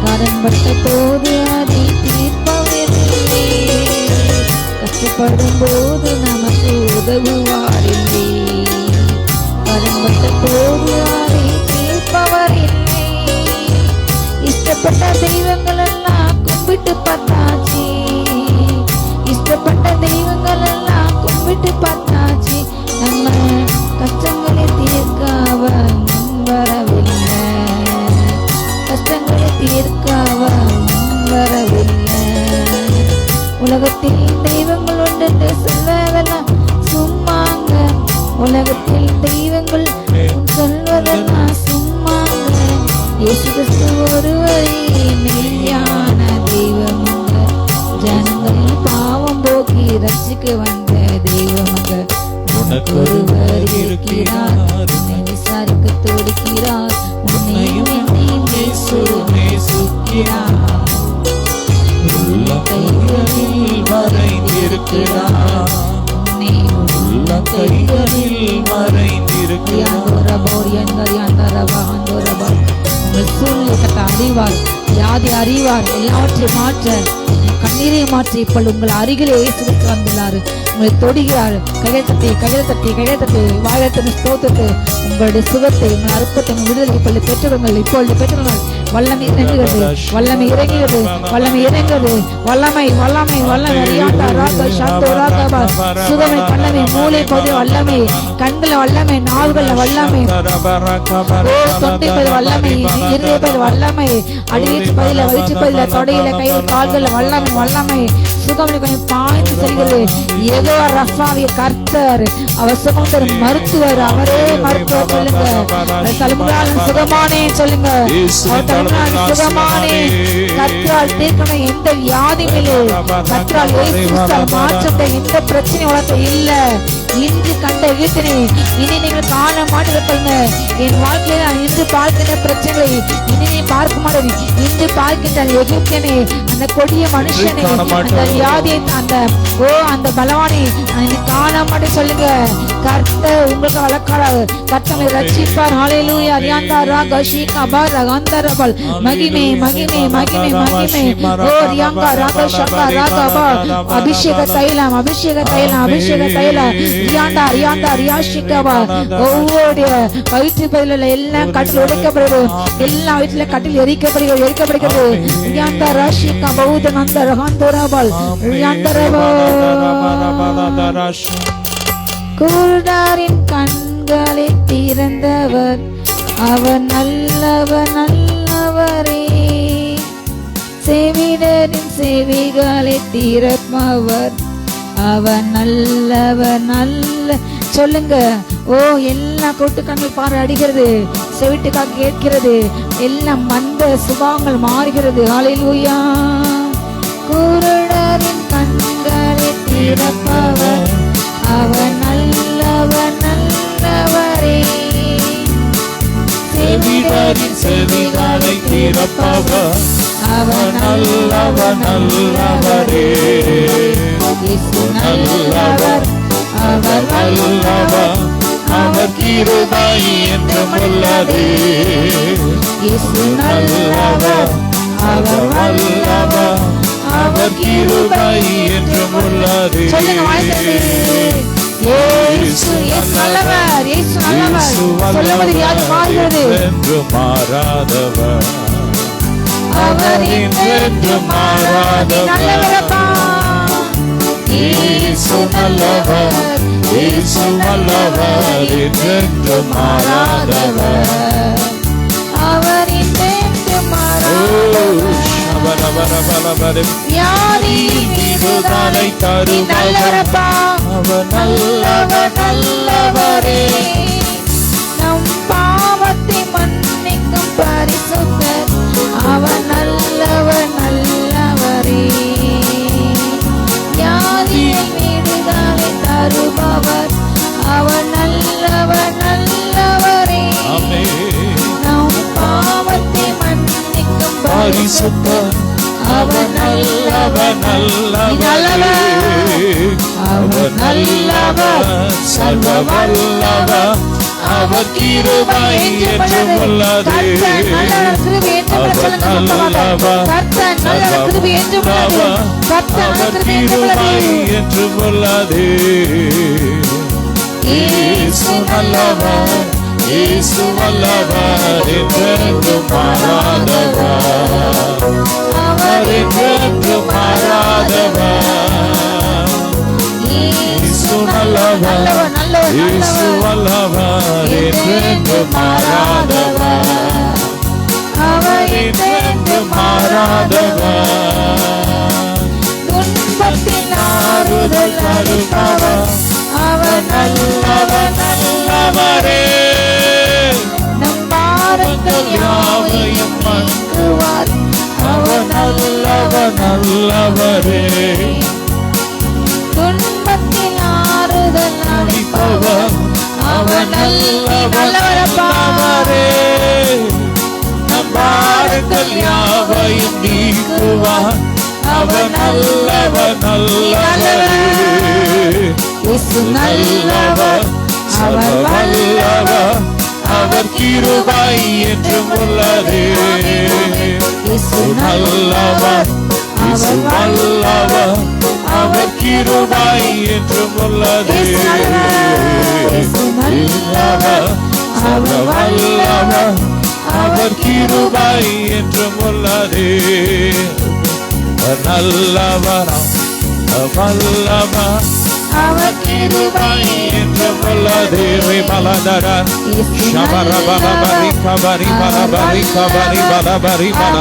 கடன்பட்ட போது அதை தீர்ப்பவரில்லை. கஷ்டப்படும் போது நமக்கு உதவுவாரில்லை, கடன்பட்ட போது அதை தீர்ப்பவரில்லை. இஷ்டப்பட்ட தெய்வங்கள் எல்லாம் கும்பிட்டு பார்த்தாச்சு, இஷ்டப்பட்ட தெய்வங்கள் எல்லாம் கும்பிட்டு பார்த்தாச்சு. நம்ம கஷ்டங்களை தீர்க்க அவர் முன்வரவில்லை, கஷ்டங்களை தீர்க்க அவர் முன்வரவில்லை. உலகத்தில் தெய்வங்கள் உண்டு என்று சொல்வதெல்லாம் சும்மாங்க, உலகத்தில் தெய்வங்கள் சொல்வதெல்லாம் சும்மாங்க. இயேசு கிறிஸ்து ஒருவரே மெய்யான தெய்வமங்க, ஜனங்களின் பாவம் போக்கி ரட்சிக்க வந்த தெய்வமங்க. உனக்கு ஒருவர் இருக்கிறார், உன்னை விசாரிக்க தொடுக்கிறார், உன்னையும் என்னையும் நேசிக்கிறார். உள்ள கைகளில் மறைந்திருக்கிறார், உன்னை உள்ள கைகளில் மறைந்திருக்கிறார். உங்கள் சூழ்நிலை கட்ட அறிவார், வியாதி அறிவார், எல்லாவற்றையும் மாற்ற, கண்ணீரை மாற்றி இப்பொழுது உங்கள் அருகிலே இயேசு வந்துள்ளார். உங்களை தொடுகிறார். கையை தட்டி வாயத்தின் ஸ்தோத்திரத்தை, உங்களுடைய சுகத்தை, உங்கள் அற்பத்தை, விடுதலை இப்பொழுது பெற்றுங்கள். இப்பொழுது பெற்றுங்கள். வல்லமை இறங்குகிறது, வல்லமை இறங்குகிறது, வல்லமை இறங்குகிறது. வல்லமை வல்லமை வல்லமை அறியாண்டா ராக சாந்தோ ராகபா. சுகமை, வல்லமை, மூளை பகுதி வல்லமை, கண்கள வல்லமை, நாவுகள வல்லமை, தொண்டை பகுதி வல்லமை, இருதய பகுதி வல்லமை, அடிவயிற்று பகுதியில, வயிற்று பகுதியில, தொடையில, கையில், கால்கள வல்லமை வல்லமை. சுகமனை கொஞ்சம் பாய்ந்து செல்கிறது. ஏதோ ரஃபாவிய கர்த்தர், அவர் சுகமர் மருத்துவர், அவரே மருத்துவர். சொல்லுங்க, தலைமுறையாளன் சுகமானே சொல்லுங்க, சுகமானே. கர்த்தரால் தீர்க்கணும் எந்த வியாதியிலே, கர்த்தரால் மாற்றத்தை எந்த பிரச்சனை உலகத்தில் இல்ல. இன்று கண்ட வீட்டினை இனி நீங்கள் காண மாட்டீங்க. என் வாழ்க்கையில நான் இன்று பார்க்கின்ற பிரச்சனைகளை இனி நீ பார்க்க மாட்டேன். இன்று பார்க்கின்ற எகிப்தியனை, அந்த கொடிய மனுஷனை, அந்த வியாதியை, அந்த பலவானை நான் காண மாட்டேன். சொல்லுங்க, கர்த்தர் உங்களுக்கு வழக்காடாது, கர்த்தரை ரட்சிப்பார். ஹல்லேலூயா. ரியாந்தா ராக ஷீகா பார் ரகந்தரபல். மகிமை மகிமை மகிமை மகிமை. ஓ ரியாங்கா ராக ஷகா ராக பா. அபிஷேக தைலம், அபிஷேக தைலம், அபிஷேக தைலம். ரியாண்டா ரியாண்டா ரியாஷிகா பா. ஒவ்வொரு வயிற்று பகுதியில் எல்லாம் கட்டில் உடைக்கப்படுகிறது, எல்லா வயிற்றுல கட்டில் எரிக்கப்படுகிறது. ரியாண்டா ராஷிகா பௌத நந்த ரகந்தரபல். குருடாரின் கண்களை திறந்தவர், அவர் நல்லவர் நல்லவரே. செவிடரின் செவிகளை திறப்பவர், அவர் நல்லவர் நல்ல. சொல்லுங்க, ஓ எல்லா கொட்டுக்கண்கள் பாறை அடிக்கிறது, செவிட்டுக்காக கேட்கிறது, எல்லாம் மந்த சுபாவங்கள் மாறுகிறது. ஹல்லேலூயா. குருடரின் கண்களை திறப்பவர், அவர் நல்லவர் நல்லவரே. செவிடரின் செவிகளை திறப்பவர், அவர் நல்லவர் நல்லவரே. நல்லவர், அவர் நல்லவர், அவர் கிருபை என்றும் உள்ளது. இயேசு நல்லவர், அவர் நல்லவர், அவர் கிருபை என்றும் உள்ளது. சொல்லுங்க, வாழ்த்துக்கள். இயேசு நல்லவர், இயேசு நல்லவர். சொல்லுவது யாரு மாறுகிறது என்று மாறாதவர், அவர் என்றென்றும் மாறாதவர். இயேசு நல்லவர், இயேசு நல்லவர், என்றென்றும் மாறாதவர். அவர் என்றென்றும் மாறாதவர். யாரின் மீதுதானை தருபவரப்பா. அவர் நல்லவர் நல்லவரே, நம் பாவத்தை மன்னிக்கும் பரிசுத்தர். அவர் நல்லவர் நல்லவரே, யாரின் மீதுதானை தருபவர். அவர் நல்லவர் நல்லவரே, நம் பாவத்தை மன்னிக்கும் பரிசுத்தர். அவர் நல்லவர் நல்லவரே, அவர் நல்லவர் சர்வ வல்லவர். அவர் கிருபை என்றும் உள்ளதே. அவர் நல்லவர் சர்வ வல்லவர். அவர் கிருபை என்றும் உள்ளதே. இயேசு நல்லவர், இயேசு வல்லவர், என்றென்றும் மாறாதவர். அவர் என்றென்றும் மாறாதவர். இயேசு நல்லவர், இயேசு வல்லவர், என்றென்றும் மாறாதவர். அவர் என்றென்றும் மாறாதவர். துன்பத்தில் ஆறுதல் அளிப்பவர். அவர் நல்லவர் நல்லவரே, நம் பாரங்கள் யாவையும் நீக்குவார். அவர் நல்லவர் நல்லவரே, துன்பத்தில் ஆறுதல் அளிப்பவர். அவர் நல்லவரே, நம் பாரங்கள் யாவையும் நீக்குவார். அவர் நல்லவர் நல்லவரே. இயேசு நல்லவர், அவர் வல்லவர். அவர் கிருபை என்றும் உள்ளதே. இயேசு நல்லவர், இயேசு வல்லவர். அவர் கிருபை என்றும் உள்ளதே. இயேசு நல்லவர், அவர் வல்லவர். அவர் கிருபை என்றும் உள்ளதே. நல்லவர் வல்லவர். அவர் கிருபை என்றும் உள்ளதே. மலதரன் ஷபரபரபரி கபரி பரபரி கபரி பரபரி பர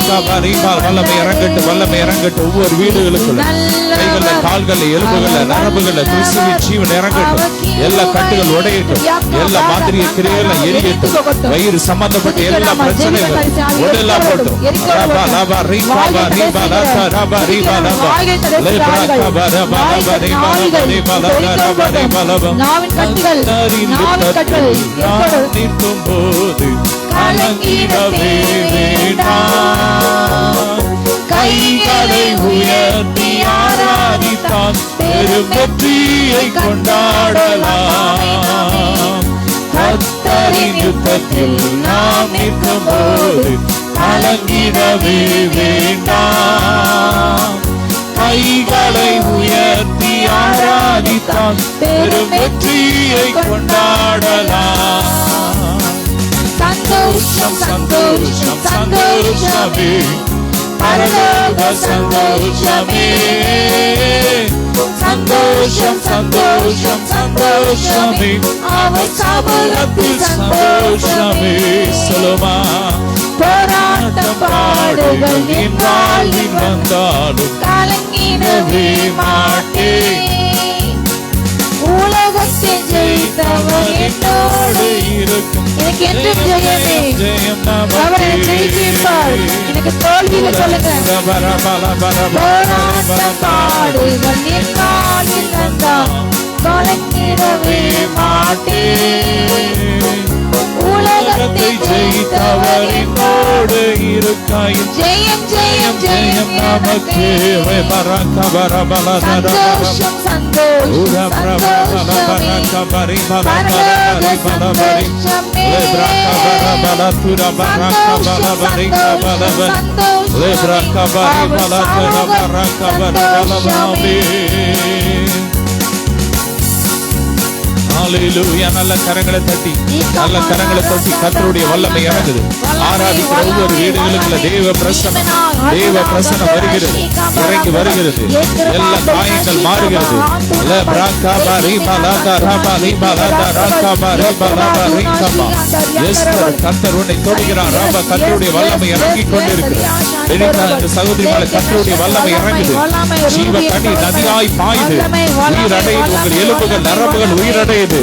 கபரி வல்லமை இறங்கட்டு, வல்லமை இறங்கட்டு. ஒவ்வொரு வீடுகளுக்குள்ள கைகள்ல கால்கள்ல எலும்புகள்ல நரம்புகள்ல கிறிஸ்துவின் ஜீவன் இறங்கட்டும். எல்லா கட்டுகள் உடையட்டும், எல்லா மாந்திரிய கிரியைகள் எரியட்டும். வயிறு சம்பந்தப்பட்ட எல்லா பிரச்சனைகள் உடலாம் போட்டும். ரபா லபா ரீபா ரீபா லபா ரபா ரீபா லபா லேப்ரா கபா ரபா ரபா ரீபா லபா ரீபா லபா ரபா ரீபா லபா. நாவின் கட்டுகள், நாவின் கட்டுகள் நிற்கும் போது கலங்கிடவே வேண்டாம். கைகளை உயர்த்தி ஆராதித்தான் பெரும் வெற்றியை கொண்டாடலாம். கர்த்தரின் யுத்தத்தில் நாம் நிற்கும் போது கலங்கிடவே வேண்டாம். கைகளை உயர்த்தி ஆராதித்தான் பெரும் வெற்றியை கொண்டாடலாம். சந்தோஷம் சந்தோஷம் சந்தோஷமே, பரலோக சந்தோஷமே. சந்தோஷம் சந்தோஷம் சந்தோஷமே, அவர் சபலத்தில் சந்தோஷமே. சொல்லுமா, போராட்டம் பாடுகள் என் வாழ்வில் வந்தாலும் கலங்கிடவே மாட்டேன். உலகத்தை ஜெயித்தவர் என்னோடு இருக்கும். எனக்கு என்றும் ஜெயமே. ஜெயம் அவர் என்னை ஜெயிப்பார். எனக்கு தோல்வியில சொல்லுங்க. போராட்டம் பாடுகள் என் வாழ்வில் வந்தால் கலங்கிடவே மாட்டேன். உலகத்தை ஜெயித்தவர் என்னோடு இருக்காயும். ஜெயம் ஜெயம் ஜெயம் நமக்கு. சந்தோஷம் சந்தோஷம் சந்தோஷமே, பரலோக சந்தோஷமே. ஹalleluya. நல்ல கரங்களை தட்டி கர்த்தருடைய வல்லமை இறங்குது. ஆராதிக்கிற ஒவ்வொரு வீடுகளுக்குள்ள தேவ பிரசன்னம் வருகிறது, இறங்கி வருகிறது. எல்லா காயங்கள் மாறுகிறது. கர்த்தர் உன்னை தொடுகிறார். கர்த்தருடைய வல்லமை இறங்கி கொண்டிருக்கிறது. சகோதரி கர்த்தருடைய வல்லமை இறங்குது. ஜீவ கனி நதியாய் பாயுது. உயிரடையுது. உங்கள் எலும்புகள் நரம்புகள் உயிரடையுது.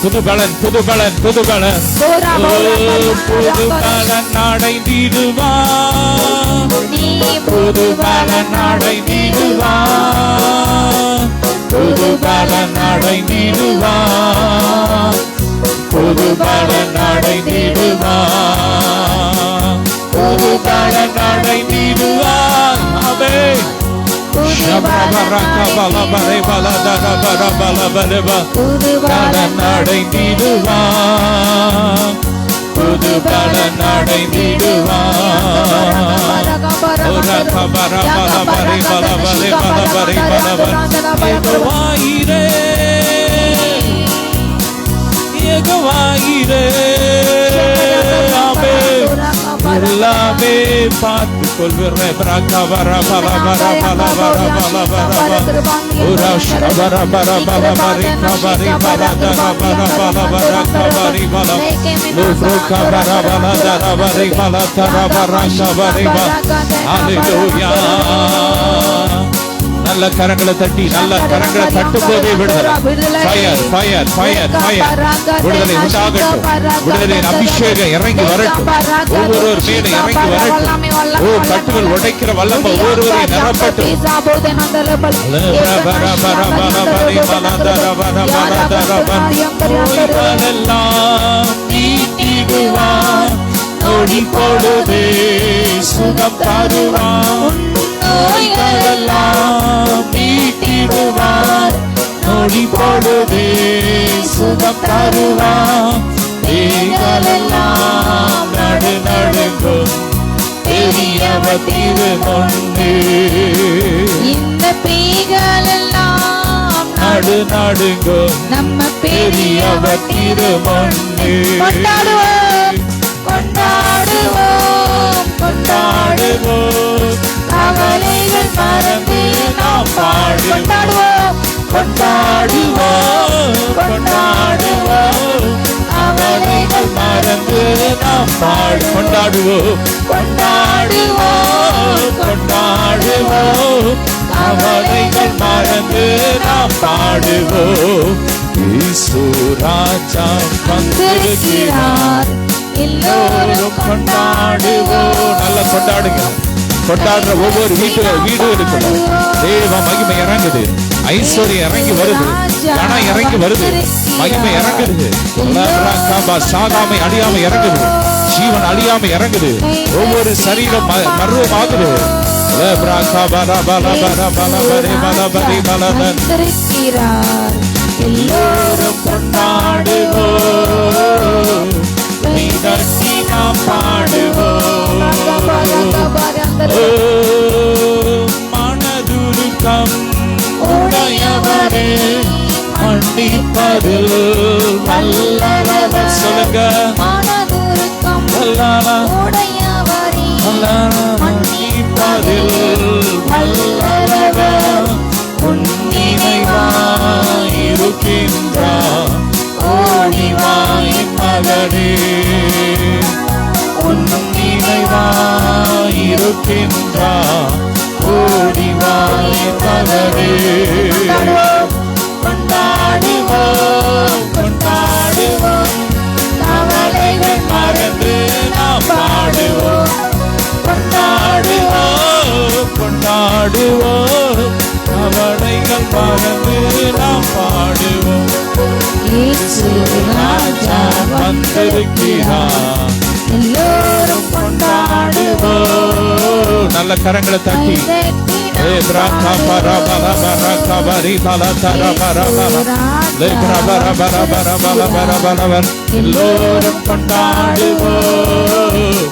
புதுபலன் புதுபலன் புதுபலன் புதுபலன் அடைந்திடுவா. புதுபலன் அடைந்திடுவா. புதுபலன் அடைந்திடுவா. புதுபலன் அடைந்திடுவா. புதுபலன் அடைந்திடுவா. ஆமென். புதுபலன் அடைந்திடுவா. புதுபலன் அடைந்திடுவா. எல்லாமே பார்த்து கொள்கிறேன். நல்ல கரங்களை தட்டி தட்டும் போதே விடுதலை உண்டாகட்டும். விடுதலையின் அபிஷேகம் இறங்கி வரட்டும். ஒவ்வொருவர் மேல இறங்கி வரட்டும். கட்டுகள் உடைக்கிற வல்லமை ஒவ்வொருவரையும் நிரப்பட்டும். நொடி பொழுதே சுகம் தருவான். நோய்களெல்லாம் நீட்டிடுவார். நொடி பொழுதே சுகம் தருவான். பேய்களெல்லாம் நடுநடுங்கும். பெரியவர் திருமுன்பு இந்த பேய்களெல்லாம் நடுநடுங்கும். நம்ம பெரியவர் திருமுன்பு கொண்டாடுவோம் கொண்டாடுவோம் கொண்டாடுவோம். கவலைகள் மறந்து நாம் கொண்டாடுவோம் கொண்டாடுவோம் கொண்டாடுவோம். கவலைகள் மறந்து நாம் கொண்டாடுவோம் கொண்டாடுவோம் கொண்டாடுவோம். கவலைகள் மறந்து நாம் பாடுவோம். இயேசு ராஜா வந்திருக்கிறார். எல்லோரும் கொண்டாடுவோம். நல்ல கொண்டாடுங்க. கொண்டாடுற ஒவ்வொரு வீடுகளுக்கும் தேவ மகிமை இறங்குது. ஐஸ்வர்யம் இறங்கி வருது. கணம் இறங்கி வருது. மகிமை இறங்குது. சாகாமை அழியாம இறங்குது. ஜீவன் அழியாம இறங்குது. ஒவ்வொரு சரீரம் மர்வமாகுது. எல்லோரும் கொண்டாடுவோம். நாம் பாடுவோம். மனதுருக்கம் உடையவரே மன்னிப்பதில் வல்லவர். சொல்லுங்க. மனதுருக்கம் உடையவரே மன்னிப்பதில் வல்லவர். உன்னினைவாயிருக்கின்றார். ஓடிவாய் மகனே. உன்னினைவாயிருக்கின்றார். ஓடிவாய் மகனே. கொண்டாடுவோம் கொண்டாடுவோம். கவலைகள் மறந்து நாம் பாடுவோம். கொண்டாடுவோம் கொண்டாடுவோம். கவலைகள் மறந்து நாம் பாடுவோம். இயேசு ராஜா வந்திருக்கிறார். எல்லோரும் கொண்டாடுவோம். நல்ல கரங்களை தட்டி எல்லோரும் கொண்டாடுவோம்.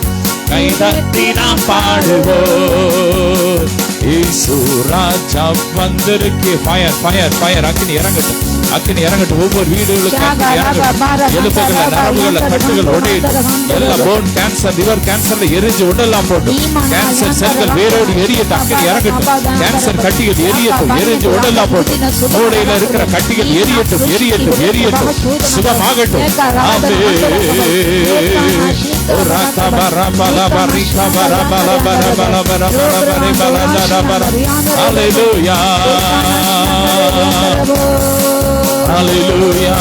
கை தட்டி நாம் பாடுவோம். இயேசு ராஜா வந்திருக்கு. ஃபயர் ஃபயர் ஃபயர், அக்கினி இறங்கட்டும், அக்கினி இறங்கட்டும். ஒவ்வொரு வீடுகளுக்கும் அக்கினி இறங்கட்டும். எலும்புகள்ல நரம்புகள்ல கட்டுகள் உடையட்டும். எல்லா போன் கேன்சர், லிவர் கேன்சர்ல எரிஞ்சு உடலாம் போட்டும். கேன்சர் செல்கள் வேரோடு எரியட்டும், அக்கினி இறங்கட்டும். கேன்சர் கட்டிகள் எரியட்டும், எரிஞ்சு உடலாம் போட்டும். மூளையில இருக்கிற கட்டிகள் எரியட்டும், எரியட்டும், எரியட்டும், சுகமாகட்டும். Hallelujah. Hallelujah.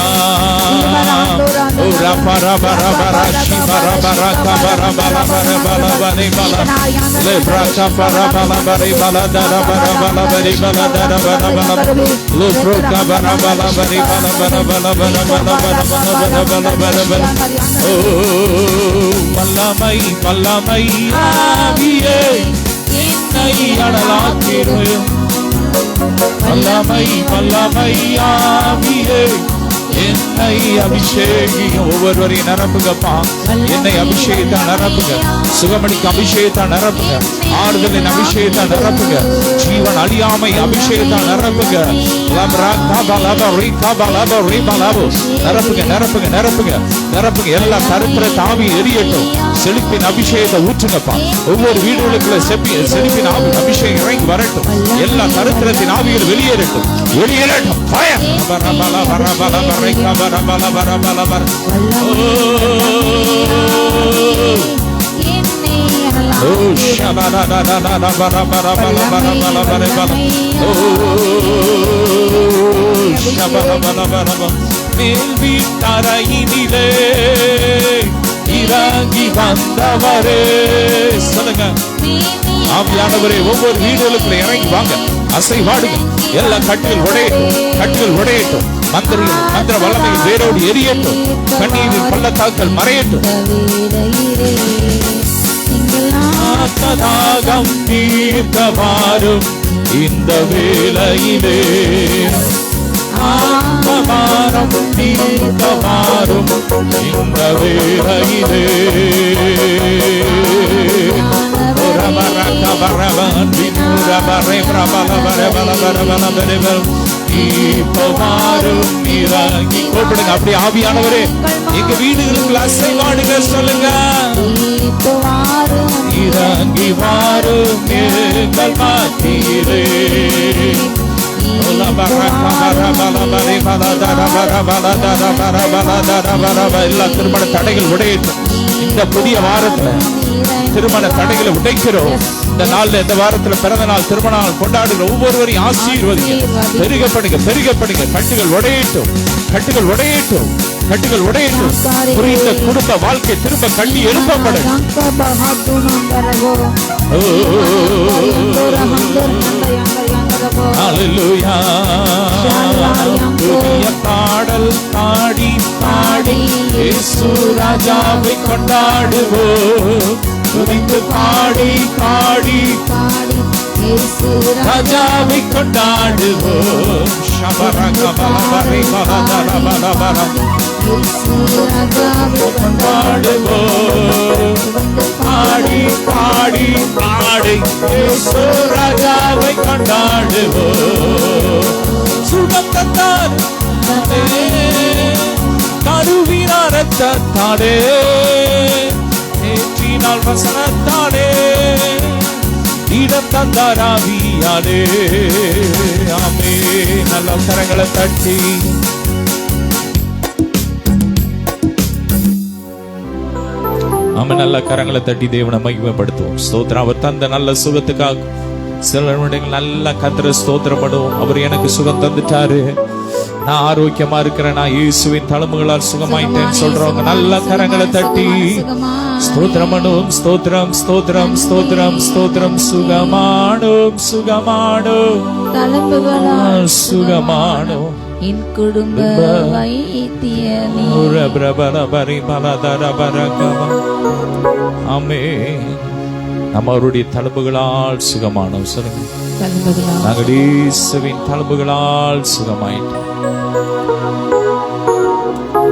Ora para bara bara shibara bara kabara bara bara bara bara bara lebra kabara bara bara bara dara bara bara bara bara dara bara bara lebro kabara bara bara bara bara bara bara bara bara bara. Oh mallamai mallamai aviye innai adalakiru. வல்லமை வல்லமை ஆவியே என்னை அபிஷேகியும். ஒவ்வொருவரையும் நிரப்புங்கப்பா. என்னை அபிஷேகத்தா நிரப்புங்க. சுகமணிக்கு அபிஷேகத்தா நிரப்புங்க. ஆறுதலின் அபிஷேகத்தா நிரப்புங்க. ஜீவன் அழியாமை அபிஷேகத்தா நிரப்புங்க. நிரப்புங்க நிரப்புங்க நிரப்புங்க நிரப்புங்க. எல்லா தரித்திர தாவி எரியட்டும். செழிப்பின் அபிஷேகத்தை ஊற்றுங்கப்பா. ஒவ்வொரு வீடுகளுக்குள்ள செழிப்பின் அபிஷேகம் இறங்கி வரட்டும். எல்லா தரித்திரத்தின் ஆவிகள் வெளியேறட்டும், வெளியேறட்டும். மேல் வீட்டறையினிலே இறங்கி வந்தவரே சொல்லுங்க. ஆவியானவரே ஒவ்வொரு வீடுகளுக்குள்ள இறங்கி வாங்க, அசைவாடுங்க. எல்லா கட்டுகள் உடையட்டும், கட்டுகள் உடையட்டும். மந்திர வல்லமையில் வேரோடு எரியட்டும். கண்ணீரின் பள்ளத்தாக்கள் மறையட்டும். தாகம் தீர்த்தமாறும் இந்த வேளையிலே, ஆத்மபாரம் தீர்த்தமாறும் இந்த வேளையிலே. அப்படி ஆவியானவரே எங்க வீடுகளுக்கு அசைவாடுங்க சொல்லுங்க. இறங்கி வாரும் எங்கள் மத்தியிலே. எல்லா திருமண தடைகள் உடையட்டும். இந்த புதிய வாரத்துல திருமண தடைகளை உடைக்கிறோம். இந்த நாள்ல, இந்த வாரத்துல பிறந்த நாள், திருமண நாள் கொண்டாடுகிற ஒவ்வொருவரையும் ஆசீர்வதிங்க. பெருகப்படுங்க, பெருகப்படுங்க. கட்டுகள் உடையட்டும், கட்டுகள் உடையட்டும், கட்டுகள் உடையட்டும். புரிந்த குடும்ப வாழ்க்கை திரும்ப கட்டி எழுப்பப்படும். ஹல்லேலூயா. புதிய பாடல் பாடி பாடி இயேசு ராஜாவை கொண்டாடுவோம். துதித்து பாடி பாடி ராஜாவை கொண்டாடுவோம். கொண்டாடுவோம். பாடி பாடி பாடி இயேசு ராஜாவை கொண்டாடுவோம். சுகத்தார் கருவினார் ரத்தத்தாலே, ஏற்றினால் வசனத்தாலே, இடம் தந்தார் ஆவியாலே. ஆமே. நல்ல கரங்களை தட்டி ஆமா, நல்ல கரங்களை தட்டி தேவனை மகிமைப்படுத்துவோம். ஸ்தோத்திரம். அவர் தந்த நல்ல சுகத்துக்காக சில நிமிடங்கள் நல்ல கத்திர ஸ்தோத்திரம் பண்ணுவோம். அவர் எனக்கு சுகம் தந்துட்டாரு, நான் ஆரோக்கியமா இருக்கிறேன், நான் இயேசுவின் தழும்புகளால் சுகமாயிட்டேன்னு சொல்றவங்க நல்ல கரங்களை தட்டி ஸ்தோத்திரம் பண்ணுவோம். ஸ்தோத்திரம் ஸ்தோத்திரம் ஸ்தோத்திரம் ஸ்தோத்திரம். சுகமானோம் சுகமானோம் தழும்புகளால் சுகமானோம் என் குடும்ப வைத்தியமே. ஆமென். நம்ம அவருடைய தழும்புகளால் சுகமானோம். சொல்லுங்க. நாங்கள் இயேசுவின் தழும்புகளால் சுகமாயிட்டோம்.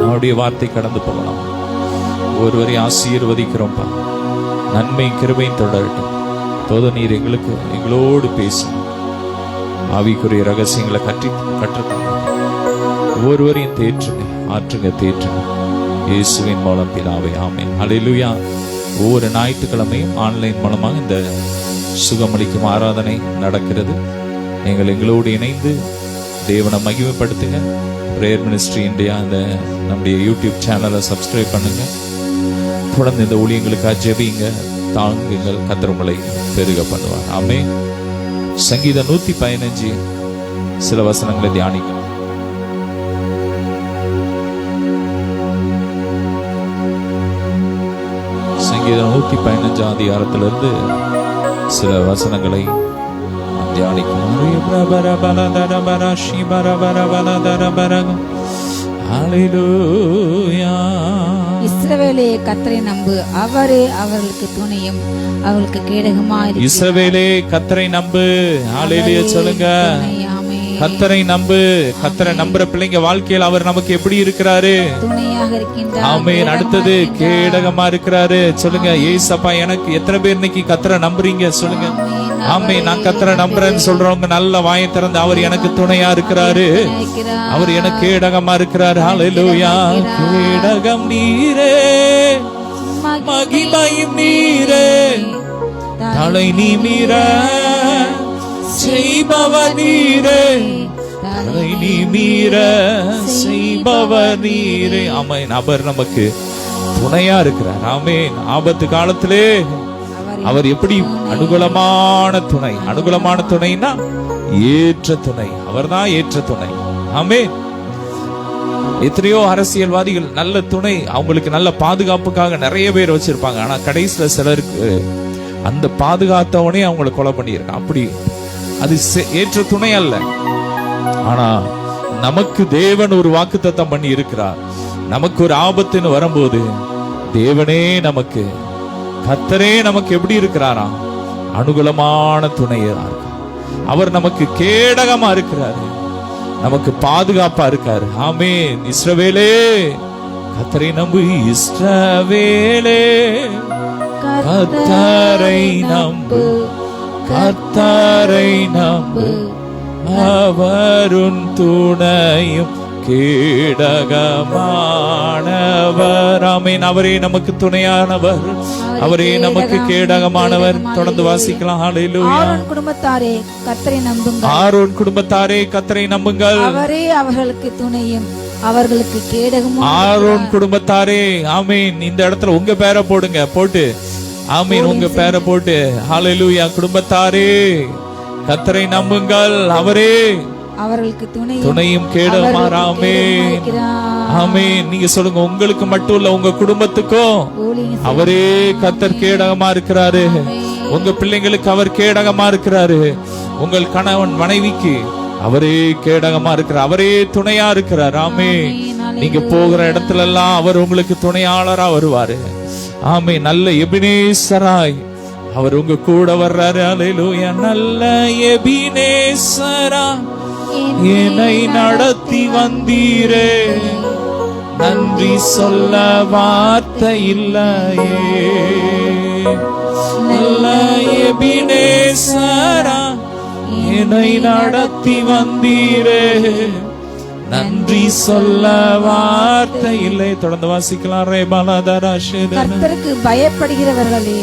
அவருடைய வார்த்தை கடந்து போகலாம். ஒருவரை ஆசீர்வதிக்கிறோம்ப்பா. நன்மை கிருபையும் தொடரட்டும். இப்போது நீர் எங்களோடு பேசும் ஆவிக்குரிய ரகசியங்களை கற்றுத்தாங்க. ஒவ்வொருவரையும் தேற்றுங்க, தேற்றுங்க இயேசுவின் மூலம் பிதாவே, ஆமென். ஹல்லேலூயா. ஒவ்வொரு ஞாயிற்றுக்கிழமையும் ஆன்லைன் மூலமாக இந்த சுகமளிக்கும் ஆராதனை நடக்கிறது. நீங்கள் எங்களோடு இணைந்து தேவனை மகிமைப்படுத்துங்க. பிரேயர் மினிஸ்ட்ரி இந்தியா இந்த நம்முடைய யூடியூப் சேனலை சப்ஸ்கிரைப் பண்ணுங்க. தொடர்ந்து இந்த ஊழியங்களுக்காக ஜெபிங்க, தாங்குங்கள். கர்த்தர் உங்களை பெருக பண்ணுவார். ஆமென். சங்கீதம் 115 சில வசனங்களை தியானிக்கணும். சங்கீதம் 115 அதிகாரத்திலிருந்து சில வசனங்களை தியானிக்கணும். இஸ்ரவேலே கர்த்தரை நம்பு, அவரே அவர்களுக்கு துணையும் அவர்களுக்கு கேடகமாய். இஸ்ரவேலே கர்த்தரை நம்பு. ஹல்லேலூயா சொல்லுங்க. கர்த்தரை நம்பு. கர்த்தரை நம்புற பிள்ளைங்க வாழ்க்கையில் அவர் நமக்கு எப்படி இருக்கிறாரு? துணையாக இருக்கின்றார். ஆமென். அடுத்தது கேடகமா இருக்கிறாரு. சொல்லுங்க, ஏசப்பா எனக்கு எத்தனை பேர் இன்னைக்கு கர்த்தரை நம்புறீங்க? சொல்லுங்க. ஆமென். நான் கர்த்தரை நம்புறேன்னு சொல்றவங்க நல்ல வாயை திறந்து அவர் எனக்கு துணையா இருக்கிறாரு, அவர் எனக்கு கேடகமா இருக்கிறாரு. ஹல்லேலூயா. கேடகம் நீரே, மகிமையும் நீரே, தலை நிமிர செய்பவர் நீரே, தலை நிமிர செய்பவர் நீரே. ஆமென். அவர் நமக்கு துணையா இருக்கிறார். ஆமென். ஆபத்து காலத்திலே அவர் எப்படி அனுகூலமான துணை. அனுகூலமான துணைனா ஏற்ற துணை. அவர்தான் ஏற்ற துணை. ஆமென். எத்தனையோ அரசியல்வாதிகள் நல்ல துணை, அவங்களுக்கு நல்ல பாதுகாப்புக்காக நிறைய பேர் வச்சிருப்பாங்க. ஆனா கடைசியில சிலருக்கு அந்த பாதுகாத்தவனே அவங்களை கொலை பண்ணியிருக்கான். அப்படி அது ஏற்ற துணை அல்ல. ஆனா நமக்கு தேவன் ஒரு வாக்குத்தத்தம் பண்ணி இருக்கிறார். நமக்கு ஒரு ஆபத்துன்னு வரும்போது தேவனே நமக்கு, கர்த்தரே நமக்கு எப்படி இருக்கிறாரா? அனுகூலமான துணையா இருக்கார். அவர் நமக்கு கேடகமா இருக்கிறாரு, நமக்கு பாதுகாப்பா இருக்காரு. ஆமென். இஸ்ரவேலே கர்த்தரை நம்பு. இஸ்ரவேலே கர்த்தரை நம்பு, கர்த்தரை நம்பு, அவருன் துணையும் கேடகமானவர். ஆமென். அவரே நமக்கு துணையானவர், அவரே நமக்கு கேடகமானவர். தொடர்ந்து வாசிக்கலாம். ஹல்லேலூயா. ஆரோன் குடும்பத்தாரே கர்த்தரை நம்புங்கள், ஆரோன் குடும்பத்தாரே கர்த்தரை நம்புங்கள், அவரே அவர்களுக்கு துணையும் அவர்களுக்கு கேடகமும். ஆரோன் குடும்பத்தாரே. ஆமென். இந்த இடத்துல உங்க பேரை போடுங்க, போட்டு ஆமென் உங்க பேரை போட்டு ஹல்லேலூயா. குடும்பத்தாரே கர்த்தரை நம்புங்கள், அவரே அவர்களுக்கு துணையும் கேடகமாராமே. ஆமென். நீங்க சொல்லுங்க, உங்களுக்கு மட்டும் இல்ல உங்க குடும்பத்துக்கும் அவரே கர்த்தர் கேடகமா இருக்கிறாரு. உங்க பிள்ளைங்களுக்கு அவர் கேடகமா இருக்கிறாரு. உங்கள் கணவன் மனைவிக்கு அவரே கேடகமா இருக்கிறார், அவரே துணையா இருக்கிறார். ஆமென். நீங்க போகிற இடத்துல எல்லாம் அவர் உங்களுக்கு துணையாளரா வருவாரு. ஆமென். நல்ல எபினேசராய் அவர் உங்க கூட வர்றாரு. ஹல்லேலூயா. நல்ல எபினேசரா என்னை நடத்தி வந்தீரே, நன்றி சொல்ல வார்த்தை இல்லையே. நல்ல எபினேசரா என்னை நடத்தி வந்தீரே, நன்றி சொல்ல வார்த்தை இல்லை. தொடர்ந்து வாசிக்கலாம். கர்த்தருக்கு பயப்படுகிறவர்களே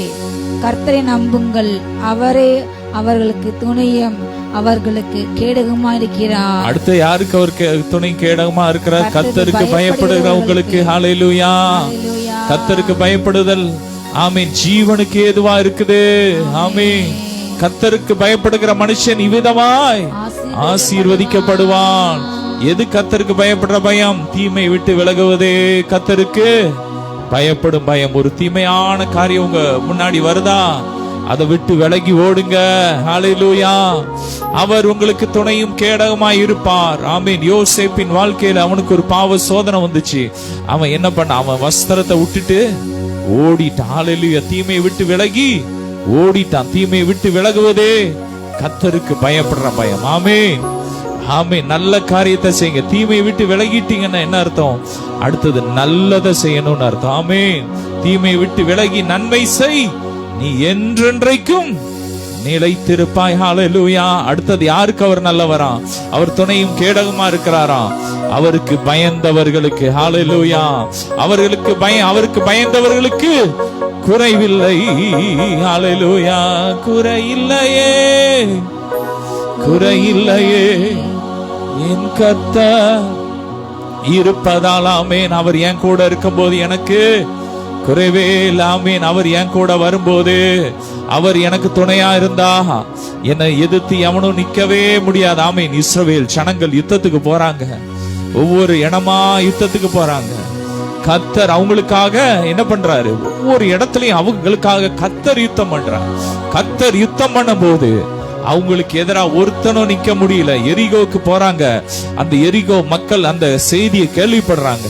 கர்த்தரை நம்புங்கள், அவரே அவர்களுக்கு துணையும் அவர்களுக்கு கேடகமா இருக்கிறார். அடுத்து யாருக்கு அவர் துணை கேடகமா இருக்கிறார்? கர்த்தருக்கு பயப்படுகிறவங்களுக்கு. ஹல்லேலூயா. கர்த்தருக்கு பயப்படுதல் ஆமென் ஜீவனுக்கு ஏதுவா இருக்குது. ஆமென். கர்த்தருக்கு பயப்படுகிற மனுஷன் இவ்விதமாய் ஆசீர்வதிக்கப்படுவான். எது கர்த்தருக்கு பயப்படுற பயம்? தீமை விட்டு விலகுவதே கர்த்தருக்கு பயப்படும் பயம். ஒரு தீமையான காரியம் உங்க முன்னாடி வருதா, அதை விட்டு விலகி ஓடுங்க. ஹல்லேலூயா. அவர் உங்களுக்கு துணையும் கேடகமாய் இருப்பார். ஆமென். யோசேப்பின் வாழ்க்கையில அவனுக்கு ஒரு பாவ சோதனை வந்துச்சு. அவன் என்ன பண்ண? அவன் வஸ்திரத்தை விட்டுட்டு ஓடிட்டான். ஹல்லேலூயா. தீமையை விட்டு விலகி ஓடிட்டான். தீமையை விட்டு விலகுவதே கர்த்தருக்கு பயப்படுற பயம். ஆமென். ஆமென். நல்ல காரியத்தை செய்யுங்க. தீமையை விட்டு விலகிட்டீங்கன்னா என்ன அர்த்தம்? அடுத்தது நல்லதை செய்யணும்னு அர்த்தம். ஆமென். தீமையை விட்டு விலகி நன்மை செய், நீ என்றென்றைக்கும் நிலைத்திருப்பாய். ஹalleluya. அடுத்தது யாருக்கு அவர் நல்லவரா? அவர் துணையும் கேடகமா இருக்கிறாராம் அவருக்கு பயந்தவர்களுக்கு. ஹalleluya. அவருக்கு பயந்தவர்களுக்கு குறைவில்லை. ஹalleluya. குறையில்லையே என் கர்த்தர் இருப்பதால். ஆமென். அவர் என் கூட இருக்கும்போது எனக்கு குறைவே இல்ல. ஆமென். அவர் என் கூட வரும்போது, அவர் எனக்கு துணையா இருந்தா என்னை எதிர்த்து எவனும் நிக்கவே முடியாது. ஆமென். இஸ்ரவேல் ஜனங்கள் யுத்தத்துக்கு போறாங்க. ஒவ்வொரு இடமா யுத்தத்துக்கு போறாங்க. கர்த்தர் அவங்களுக்காக என்ன பண்றாரு? ஒவ்வொரு இடத்துலயும் அவங்களுக்காக கர்த்தர் யுத்தம் பண்றார். கர்த்தர் யுத்தம் பண்ணும் போது அவங்களுக்கு எதிராக ஒருத்தனும் நிக்க முடியல. எரிகோக்கு போறாங்க. அந்த எரிகோ மக்கள் அந்த செய்தியை கேள்விப்படுறாங்க.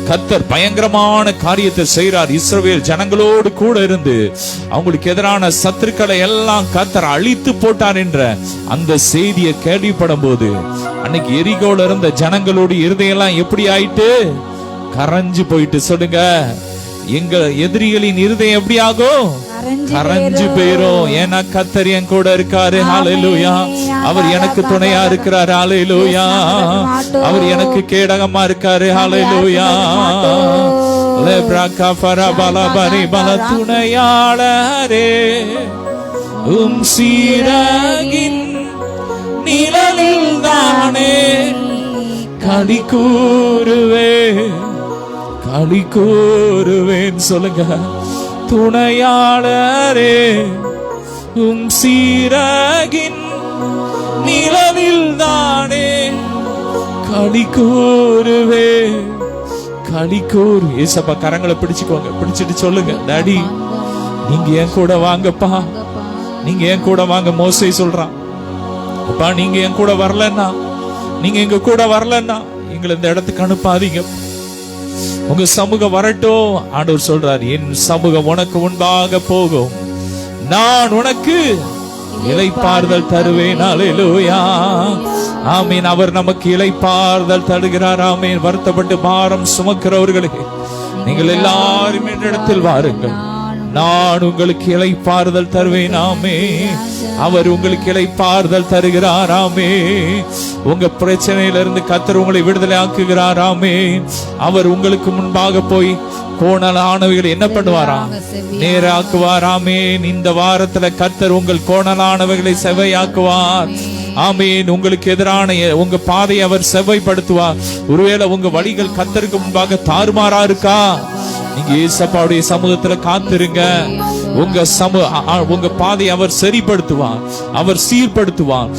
கர்த்தர் பயங்கரமான காரியத்தை செய்றார். இஸ்ரவேல் ஜனங்களோடு கூட இருந்து அவங்களுக்கு எதிரான சத்துருக்களை எல்லாம் கர்த்தர் அழித்து போட்டார் என்ற அந்த செய்தியை கேள்விப்படும் போது அன்னைக்கு எரிகோல இருந்த ஜனங்களோட இருதயெல்லாம் எப்படி ஆயிட்டு? கரைஞ்சு போயிட்டு. சொல்லுங்க, எங்க எதிரிகளின் இருதயம் எப்படி ஆகும்? கரைஞ்சு போயிரும். ஏன்னா கர்த்தர் என் கூட இருக்காரு. ஹalleluya. அவர் எனக்கு துணையா இருக்கிறாரு. ஹalleluya. அவர் எனக்கு கேடகமா இருக்காரு. ஹalleluya. லெப்ராகா ஃபரபல பரிபல துணையாளரே சீரகின் நிழலில் தானே களி கூறுவேன். சொல்லுங்க, துணையாளரே சீரகின் நிழலில் தானே களி கூறுவேன். ஏசப்பா கரங்களை பிடிச்சுக்கோங்க. பிடிச்சிட்டு சொல்லுங்க, டாடி நீங்க என் கூட வாங்கப்பா, நீங்க என் கூட வாங்க. மோசே சொல்றான், அப்பா நீங்க என் கூட வரலன்னா, நீங்க எங்க கூட வரலன்னா எங்களை இந்த இடத்துக்கு அனுப்பாதீங்க. உங்க சமூகம் வரட்டும். ஆண்டவர் சொல்றார், என் சமூகம் உனக்கு முன்பாக போகும், நான் உனக்கு இளைப்பாறுதல் தருவேன். ஹalleluya. ஆமென். அவர் நமக்கு இளைப்பாறுதல் தருகிறார். ஆமென். வருத்தப்பட்டு பாரம் சுமக்கிறவர்களே, நீங்கள் எல்லாரும் என்னிடத்தில் வாருங்கள், நான் உங்களுக்கு இளைப்பாறுதல் தருவேன். ஆமென். அவர் உங்களுக்கு இளைப்பாறுதல் தருகிறார். ஆமென். உங்க பிரச்சனையில இருந்து கர்த்தர் உங்களை விடுதலை ஆக்குகிறார். ஆமென். அவர் உங்களுக்கு முன்பாக போய் கோணலானவைகளை என்ன பண்ணுவாரா? நேராக்குவார். ஆமென். இந்த வாரத்துல கர்த்தர் உங்கள் கோணலானவைகளை செவ்வையாக்குவார். ஆமென். உங்களுக்கு எதிரான உங்க பாதையை அவர் செவ்வைப்படுத்துவார். ஒருவேளை உங்க வழிகள் கர்த்தருக்கு முன்பாக தாறுமாறா இருக்கா? நீங்க ஏசப்பாவுடைய சமூகத்துல காத்திருங்க. உங்க பாதையை அவர் சரிப்படுத்துவார், அவர் சீர்படுத்துவார்,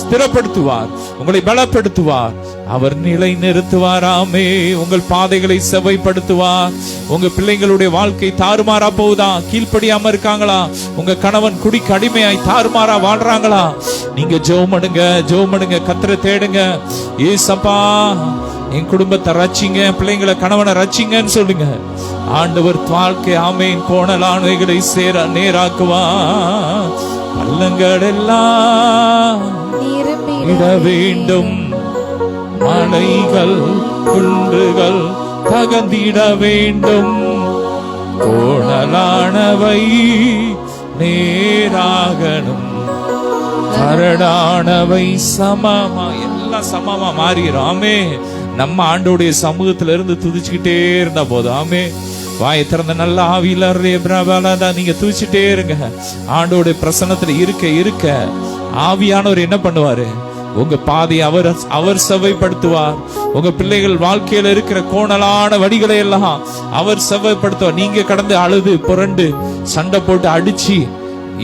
ஸ்திரப்படுத்துவார், உங்களை பலப்படுத்துவார், அவர் நிலை நிறுத்துவார். ஆமென். உங்கள் பாதைகளை செவ்வைப்படுத்துவார். உங்க பிள்ளைங்களுடைய வாழ்க்கை தாறுமாறா போகுதா? கீழ்ப்படியாம இருக்காங்களா? உங்க கணவன் குடிக்கு அடிமையாய் தாறுமாறா வாழ்றாங்களா? நீங்க ஜெபம் கர்த்தரை தேடுங்க. ஏசப்பா என் குடும்பத்தை ரட்சிங்க, பிள்ளைங்களை கணவனை ரட்சிங்கன்னு சொல்லுங்க. ஆண்டவர் வாழ்க்கை ஆமென் கோணலானவைகளை நேராக்குவார். பள்ளங்கள் எல்லாம் இட வேண்டும், மலைகள் குன்றுகள் தகந்திட வேண்டும், கோணலானவை நேராகணும், கரடானவை சமமா எல்லாம் சமமா மாறிடும். ஆமே. நம்ம ஆண்டோடைய சமூகத்துல இருந்து துதிச்சுக்கிட்டே இருந்தா போதும். ஆமே. வாயை திறந்த நல்ல ஆவியில நீங்க துதிச்சுட்டே இருங்க. ஆண்டோடைய பிரசன்னத்துல இருக்க ஆவியானவர் என்ன பண்ணுவாரு? உங்க பாதையை அவர் செவ்வைப்படுத்துவார். உங்க பிள்ளைகள் வாழ்க்கையில இருக்கிற கோணலான வழிகளை எல்லாம் அவர் செவ்வைப்படுத்துவார். நீங்க கடந்து அழுது புரண்டு சண்டை போட்டு அடிச்சு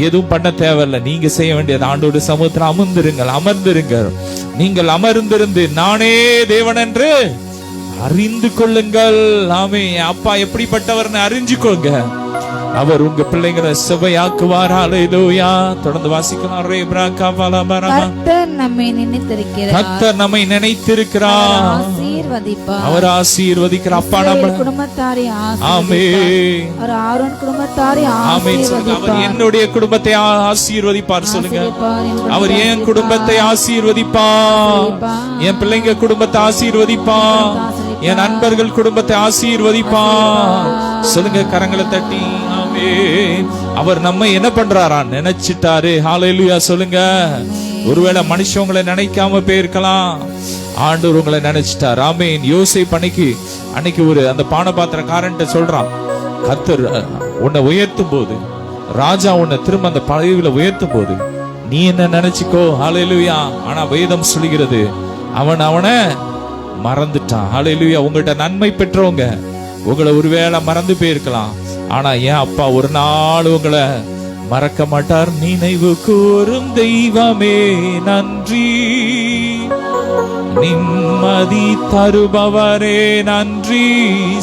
எதுவும் பண்ண தேவையில்லை. நீங்க செய்ய வேண்டியது ஆண்டோட சமூகத்தில் அமர்ந்திருங்கள். நீங்கள் அமர்ந்திருந்து நானே தேவன் என்று அறிந்து கொள்ளுங்கள். ஆமே. அப்பா எப்படிப்பட்டவர்னு அறிஞ்சுக்கோங்க. அவர் உங்க பிள்ளைங்களை செவ்வையாக்குவார். ஹalleluya. தொடர்ந்து வாசிக்கலாம். கர்த்தர் நம்மை நினைத்திருக்கிறார். அவர் ஆசீர்வதிக்கிறார். அப்பா நம்ம குடும்பத்தாரை ஆமென். அவர் ஆரோன் குடும்பத்தாரை ஆசீர்வதிப்பார். அவர் என்னுடைய குடும்பத்தை ஆசீர்வதிப்பார். சொல்லுங்க, அவர் என் குடும்பத்தை ஆசீர்வதிப்பார், என் பிள்ளைங்க குடும்பத்தை ஆசீர்வதிப்பார், என் நண்பர்கள் குடும்பத்தை ஆசீர்வதிப்பார். சொல்லுங்க, கரங்களை தட்டி. அவர் நம்ம என்ன பண்றாரா? நினைச்சிட்டாரு. ஹalleluya சொல்லுங்க. ஒருவேளை மனுஷங்களை நினைக்காம போயிருக்கலாம், ஆண்டவர் உங்களை நினைச்சிட்டார். ஆமென். யோசேப்பு அன்னைக்கு ஒரு அந்த பானபாத்திரக்காரன்ட்ட சொல்றான், கர்த்தர் உன்னை உயர்த்தும் போது, ராஜா உன்னை திரும்ப அந்த பதவியில உயர்த்தும் போது நீ என்ன நினைச்சுக்கோ. ஹalleluya. ஆனா வேதம் சொல்கிறது அவனை மறந்துட்டான். ஹalleluya. உங்கள்கிட்ட நன்மை பெற்றவங்க உங்களை ஒருவேளை மறந்து போயிருக்கலாம், ஆனா என் அப்பா ஒரு நாள் உங்களை மறக்க மாட்டார். நினைவு கூறும் தெய்வமே நன்றி, நிம்மதி தருபவரே நன்றி.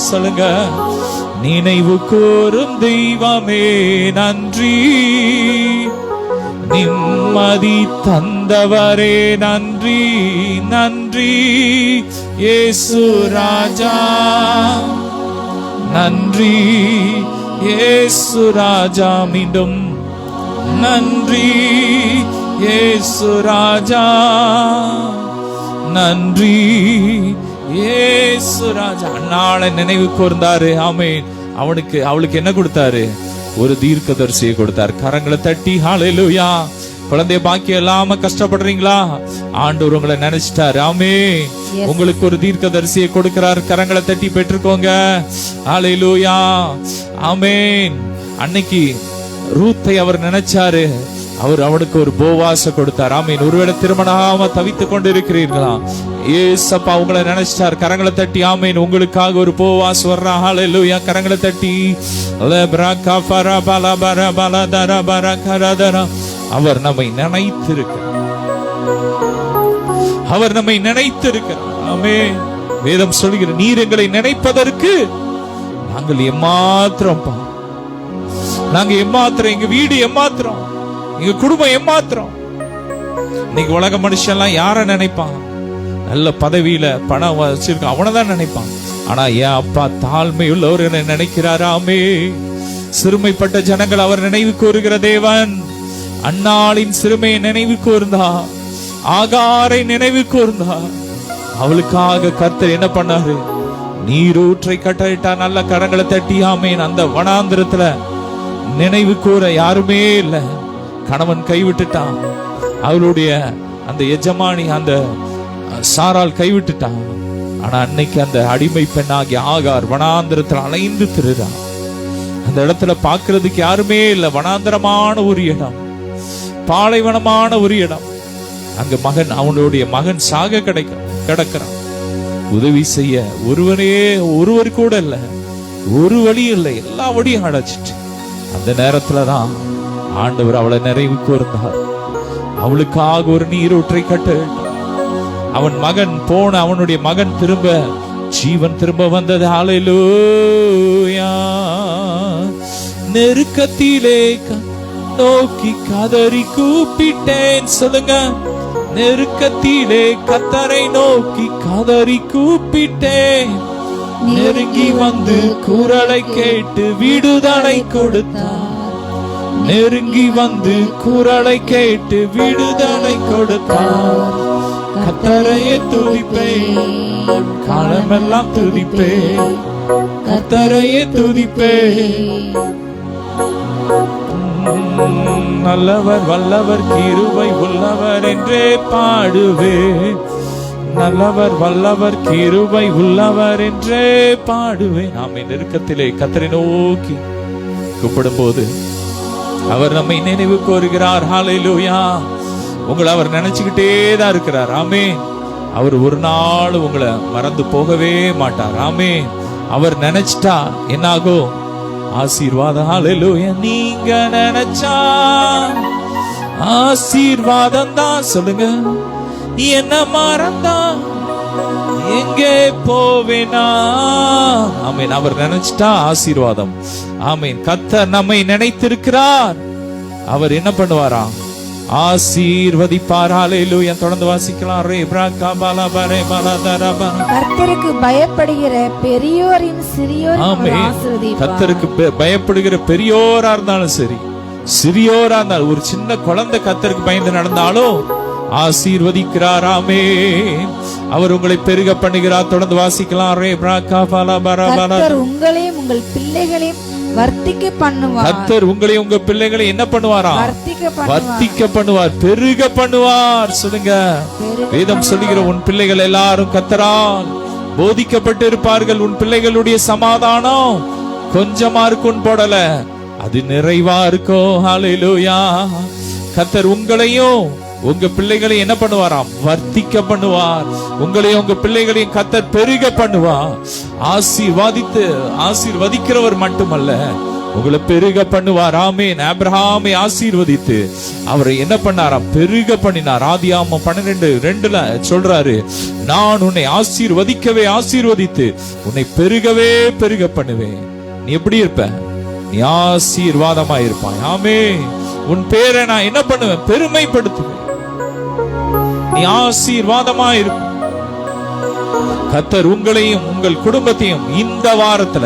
சொல்லுங்க. நினைவு கூறும் தெய்வமே நன்றி, நிம்மதி தந்தவரே நன்றி. நன்றி இயேசு ராஜா, நன்றி இயேசு ராஜா. மீண்டும் நன்றி இயேசு ராஜா, நன்றி இயேசு ராஜா. நாளை நினைவு கூர்ந்தாரு. ஆமென். அவளுக்கு என்ன கொடுத்தாரு? ஒரு தீர்க்கதரிசியை கொடுத்தார். கரங்களை தட்டி ஹalleluya. குழந்தைய பாக்கியம் இல்லாம கஷ்டப்படுறீங்களா? ஆண்டவர் உங்களை நினைச்சிட்டாரு. ஆமென். உங்களுக்கு ஒரு தீர்க்கதரிசியை கொடுக்கிறார். கரங்களை தட்டி பெற்றுக்கோங்க. ஹalleluya. ஆமென். அன்னைக்கு ரூத்தை அவர் நினைச்சாரு, அவனுக்கு ஒரு போவாச கொடுத்தார். ஆமென். ஒருவேளை திருமணமாகாம தவித்துக் கொண்டு இருக்கிறீர்களா? ஏசப்பா உங்களை நினைச்சார். கரங்களை தட்டி ஆமென். உங்களுக்காக ஒரு போவாஸ் வர்றான். ஹalleluya. கரங்களை தட்டி அவர் நம்மை நினைத்திருக்கிறார். அவர் நம்மை நினைத்திருக்கிறார். ஆமென். வேதம் சொல்கிற நீர் எங்களை நினைப்பதற்கு நாங்கள் எம்மாத்திரம், நாங்க எம்மாத்திரம், எங்க வீடு எம்மாத்திரம், எங்க குடும்பம் எம்மாத்திரம். இன்னைக்கு உலக மனுஷன்லாம் யார நினைப்பான்? நல்ல பதவியில பணம் வச்சிருக்க அவனதான் நினைப்பான். ஆனா என் அப்பா தாழ்மை உள்ளவர் என்ன நினைக்கிறாராமே. சிறுமைப்பட்ட ஜனங்கள் அவர் நினைவு கூறுகிற தேவன். அன்னாளின் சிறுமையை நினைவு கூர்ந்தா, ஆகாரை நினைவு கூர்ந்தா, அவளுக்காக கர்த்தர் என்ன பண்ணாரு? நீரூற்றை கட்டளையிட்டா. நல்ல கரங்களை தட்டி ஆமென். அந்த வனாந்திரத்துல நினைவு கூற யாருமே இல்ல. கணவன் கைவிட்டுட்டான். அவளுடைய அந்த எஜமானி அந்த சாரால் கைவிட்டுட்டான். ஆனா அன்னைக்கு அந்த அடிமை பெண்ணாகிய ஆகார் வனாந்திரத்தில் அலைந்து திரிறான். அந்த இடத்துல பாக்குறதுக்கு யாருமே இல்ல. வனாந்திரமான ஒரு இடம், பாலைவனமான ஒரு இடம். அங்க அவனுடைய மகன் சாக கிடக்கிறான். உதவி செய்ய ஒருவர் கூட இல்ல, ஒரு வழி இல்லை, எல்லா வழியும் அடைச்சிட்டு. அந்த நேரத்துலதான் ஆண்டவர் அவளை நிறைவு கூர்ந்தார். அவளுக்காக ஒரு நீரூற்றை கட்டளையிட்டார். அவனுடைய மகன் திரும்ப ஜீவன் திரும்ப வந்தது. ஹalleluya. நெருக்கத்திலே நோக்கி கதறி கூப்பிட்டேன். சொல்லுங்க. நெருக்கத்திலே கர்த்தரை நோக்கி கதறி கூப்பிட்டேன். நெருங்கி வந்து குரலை கேட்டு விடுதலை கொடுத்தார். நெருங்கி வந்து குரலை கேட்டு விடுதலை கொடுத்தார். கர்த்தரையே துதிப்பேன், காலமெல்லாம் துதிப்பேன், கர்த்தரையே துதிப்பேன். நல்லவர் வல்லவர் கிருபை உள்ளவர் என்றே பாடுவேன். நல்லவர் வல்லவர் கிருபை உள்ளவர் என்றே பாடுவேன். நாம நெருக்கத்திலே கர்த்தரை நோக்கி கூப்பிடும் போது அவர் நம்மை நினைவு கோருகிறார். ஹalleluya. உங்களை அவர் நினைச்சுக்கிட்டே தான் இருக்கிறார். ஆமென். அவர் ஒரு நாள் உங்களை மறந்து போகவே மாட்டார். ஆமென். அவர் நினைச்சிட்டா என்னாகும்? ஆசீர்வாதம். ஹalleluya. நீங்க நினைச்சா ஆசீர்வாதம் தான். சொல்லுங்க. என்ன மறந்தா எங்கே போவேனா? ஆமென். அவர் நினைச்சிட்டா ஆசீர்வாதம். ஆமென். கர்த்தர் நம்மை நினைத்திருக்கிறார். அவர் என்ன பண்ணுவாரா? ஆசீர்வதிப்பார். ஹalleluya. தொடர்ந்து வாசிக்கலாம். கர்த்தருக்கு பயப்படுகிற பெரியோரின் சிறியோரையும் ஆசீர்வதிப்பார். கர்த்தருக்கு பயப்படுகிற பெரியோரா இருந்தாலும் சரி, சிறியோரா இருந்தாலும், ஒரு சின்ன குழந்தை கர்த்தருக்கு பயந்து நடந்தாலும் ஆசீர்வதிக்கிறார். ஆமென். அவர் உங்களை பெருக பண்ணுகிறார். தொடர்ந்து வாசிக்கலாம். கர்த்தர் உங்களையும் உங்கள் பிள்ளைகளையும் வர்த்திக்க பண்ணுவார். கர்த்தர் உங்களை உங்க பிள்ளைகளை என்ன பண்ணுவாராம்? வர்த்திக்க பண்ணுவார், பெருக பண்ணுவார். சொல்லுங்க. வேதம் சொல்லுகிற உன் பிள்ளைகள் எல்லாரும் கர்த்தரால் போதிக்கப்பட்டு இருப்பார்கள். உன் பிள்ளைகளுடைய சமாதானம் கொஞ்சமா இருக்கும் போடல, அது நிறைவா இருக்கும். ஹல்லேலூயா. கர்த்தர் உங்களையும் உங்க பிள்ளைகளை என்ன பண்ணுவாராம்? வர்த்திக்க பண்ணுவார். உங்களையும் உங்க பிள்ளைகளையும் கர்த்தர் பெருக பண்ணுவார். ஆசீர்வதிக்கிறவர் மட்டுமல்ல, உங்களை பெருக பண்ணுவார். ஆமென். ஆபிரகாமை ஆசீர்வதித்து அவரை என்ன பண்ணாராம்? பெருக பண்ணினார். ஆதியாகமம் 12:2 சொல்றாரு, நான் உன்னை ஆசீர்வதித்து உன்னை பெருகவே பெருக பண்ணுவேன். நீ எப்படி இருப்ப? நீ ஆசீர்வாதமா இருப்பாய். ஆமென். உன் பேரை நான் என்ன பண்ணுவேன்? பெருமைப்படுத்துவேன். நீ ஆசீர்வாதமா இருப்ப. கர்த்தர் உங்களையும் உங்கள் குடும்பத்தையும் இந்த வாரத்துல